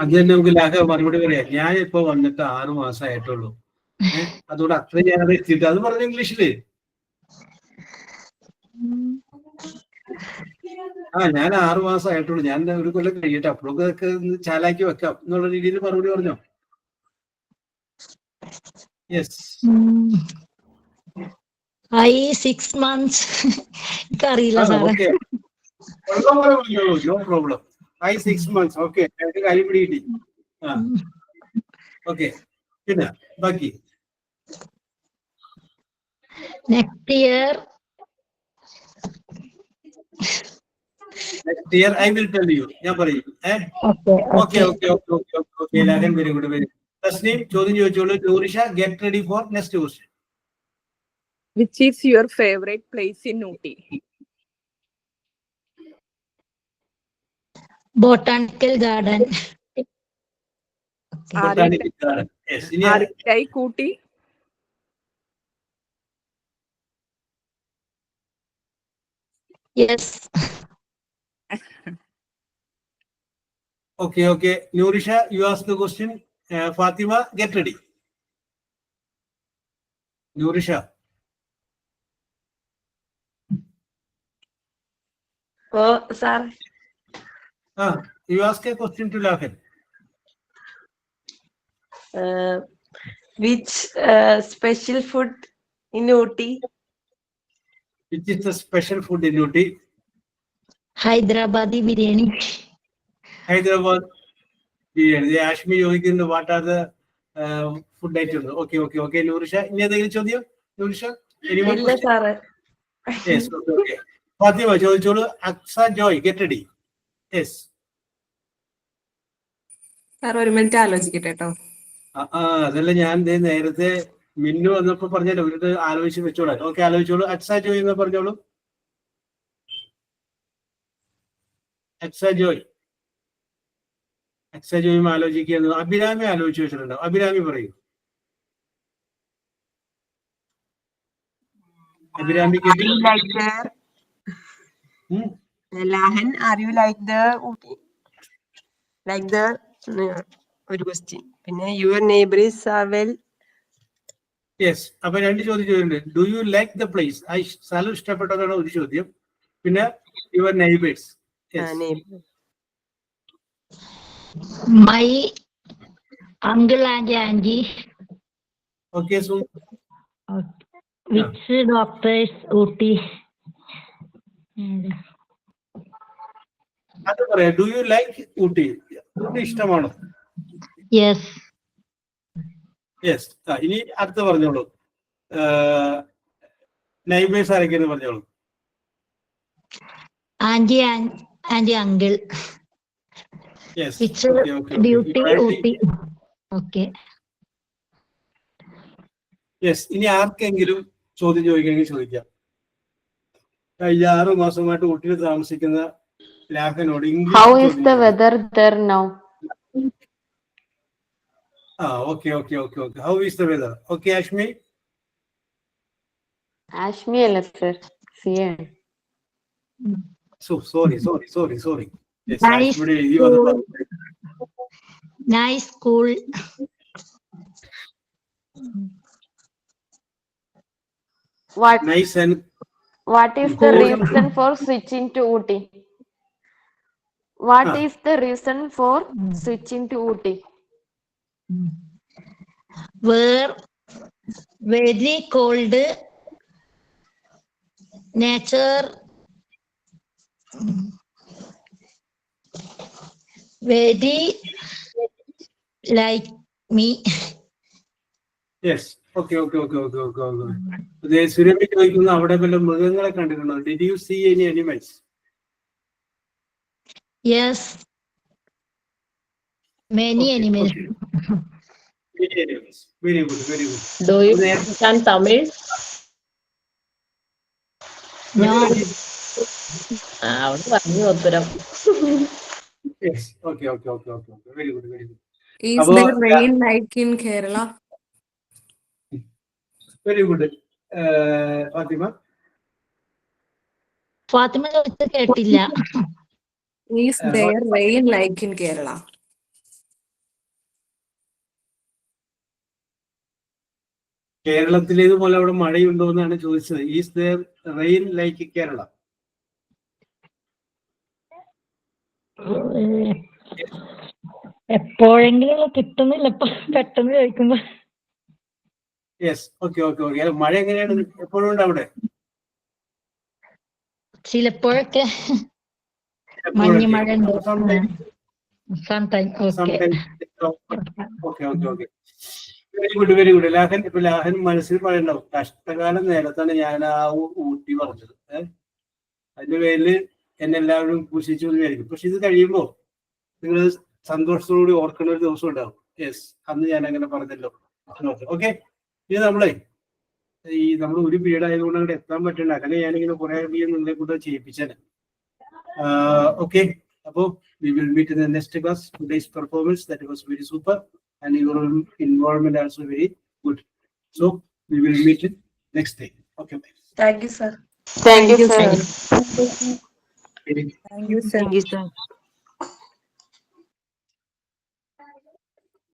അത് തന്നെ നമുക്ക് ലാഘ മറുപടി പറയാം. ഞാൻ ഇപ്പൊ വന്നിട്ട് 6 മാസമായിട്ടുള്ളൂ. അതുകൊണ്ട് അത്ര ഞാൻ അത് എത്തിയിട്ട് അത് പറഞ്ഞു ഇംഗ്ലീഷില്. ഞാൻ 6 മാസമായിട്ടുള്ളൂ. ഞാൻ ഒരു കൊല്ലം കഴിയട്ടെ, അപ്പോഴൊക്കെ ചാലാക്കി വെക്കാം എന്നുള്ള രീതിയിൽ മറുപടി പറഞ്ഞോ. യെസ്.
I 6 months. എനിക്കറിയില്ല സാറേ.
No problem. I 6 months. Okay, എനിക്ക് കാര്യം പിടികിട്ടി. ഓക്കെ, പിന്നെ ബാക്കി.
Next year.
Next year I will tell you. ഞാൻ പറയും. Okay. Lagan, very good, very good. Tasneem, ചോദ്യം ചോദിച്ചോളൂ. നൂറിഷ, get ready for next question.
Which is your favorite place in Ooty?
Botanical garden.
Botanical garden. Yes.
ആർക്കായി കൂട്ടി?
Yes.
Okay. Nurisha, you ask the question. Fatima, get ready. Nurisha.
Oh, sir.
You ask a question to Lagan.
Which special food in Ooty?
Which is the special food in Ooty?
Hyderabadi biryani.
Hyderabad biryani. They asked me, what are the food items? Okay. Nurisha, ഇനി ഏതെങ്കിലും ചോദ്യം? Nurisha?
ഇല്ല സാറേ.
Yes, okay. Fatima, ചോദിച്ചോളൂ. Aksa Joy, get ready. Yes.
Sir ഒരു minute ആലോചിക്കട്ടെ കേട്ടോ.
അതല്ല, ഞാൻ നേരത്തെ മിന്നു വന്നപ്പോ പറഞ്ഞല്ലോ, ഇവരുടെ ആലോചിച്ച് വെച്ചോളാം. ഓക്കെ, ആലോചിച്ചോളൂ. അക്സ ജോയ് എന്ന് പറഞ്ഞോളൂ. അക്സ ജോയും ആലോചിക്കുന്നു. അഭിരാമി ആലോചിച്ച് വെച്ചിട്ടുണ്ടോ? അഭിരാമി പറയൂ. അഭിരാമിക്ക്
Lahan, are you like the Ooty? Like the ഒരു question. പിന്നെ your neighbors are well.
Yes. അപ്പൊ 2 ചോദ്യം ചോദിച്ചിട്ടുണ്ട്. Do you like the place? സ്ഥലം ഇഷ്ടപ്പെട്ടതാണ് ഒരു ചോദ്യം. പിന്നെ your neighbours.
My uncle and aunty.
Okay. So
which doctors Ooty?
അത് പറയാം. Do you like Ooty? Ooty ഇഷ്ടമാണോ?
യെസ്.
ഇനി അടുത്ത് പറഞ്ഞോളൂ. നൈബേഴ്സ് ആരൊക്കെയെന്ന് പറഞ്ഞോളൂ.
Aunty uncle. Which duty Ooty. Okay.
ഇനി ആർക്കെങ്കിലും ചോദ്യം ചോദിക്കണമെങ്കിൽ ചോദിക്കാം. കഴിഞ്ഞ 6 മാസമായിട്ട് ഊട്ടിയിൽ താമസിക്കുന്ന ലാഖനോട് English.
How is the weather there now?
Okay. How is the weather? Okay, Ashmi.
Ashmi അല്ല sir, Siya.
So sorry. Yes,
Nice school.
Nice. And
What is the reason for switching to Ooty? What is the reason for switching to Ooty?
Where very cold nature, very like me.
yes. Okay. Surabhi ചോദിക്കുന്നു, അവിടെ വല്ല മൃഗങ്ങളെ കണ്ടിട്ടുണ്ടോ? Did you see any animals?
Yes, many animals.
Very good.
Do you understand Tamil?
No.
അവിടെ പറഞ്ഞു ഉത്തരം.
Yes. Okay. Very good.
Is there rain like in Kerala?
Very good. Fathima?
Fathima ചോദിച്ചത് കേട്ടില്ല.
Is there rain like in Kerala?
കേരളത്തിലേതുപോലെ അവിടെ മഴയുണ്ടോ എന്നാണ് ചോദിച്ചത്. Is there rain like Kerala?
എപ്പോഴെങ്കിലും കിട്ടുന്നില്ല ഇപ്പൊ പെട്ടെന്ന് ചോദിക്കുമ്പോ.
Yes, okay okay okay. മഴ എങ്ങനെയാണ് എപ്പോഴും ഉണ്ട് അവിടെ?
ചിലപ്പോഴൊക്കെ മഞ്ഞ് മഴ ഉണ്ട്. Sometime.
Okay okay okay. Very good very good. Lahan, ഇപ്പൊ ലാഹൻ മനസ്സിൽ പറയണ്ടാവും കഷ്ടകാലം നേരത്താണ് ഞാൻ ആ ഊട്ടി പറഞ്ഞത്. അതിന്റെ പേരില് എന്നെ എല്ലാവരും പൂഷിച്ചു എന്ന് വിചാരിക്കും. പക്ഷെ ഇത് കഴിയുമ്പോ നിങ്ങൾ സന്തോഷത്തോടുകൂടി ഓർക്കുന്ന ഒരു ദിവസം ഉണ്ടാവും. യെസ്, അന്ന് ഞാൻ അങ്ങനെ പറഞ്ഞല്ലോ. ഓക്കെ. ഇത് നമ്മളെ നമ്മൾ ഒരു പീരീഡ് ആയതുകൊണ്ട് അങ്ങോട്ട് എത്താൻ പറ്റില്ല. അങ്ങനെ ഞാനിങ്ങനെ കുറെ നിങ്ങളെ കൂടെ ചെയ്യിപ്പിച്ചാൽ. ഓക്കെ. അപ്പോ we will meet in the next class. Today's performance that was very super and your involvement also very good. So we will meet in next day. Okay.
Thank you, sir.
Thank you, sir.
Thank you, sir.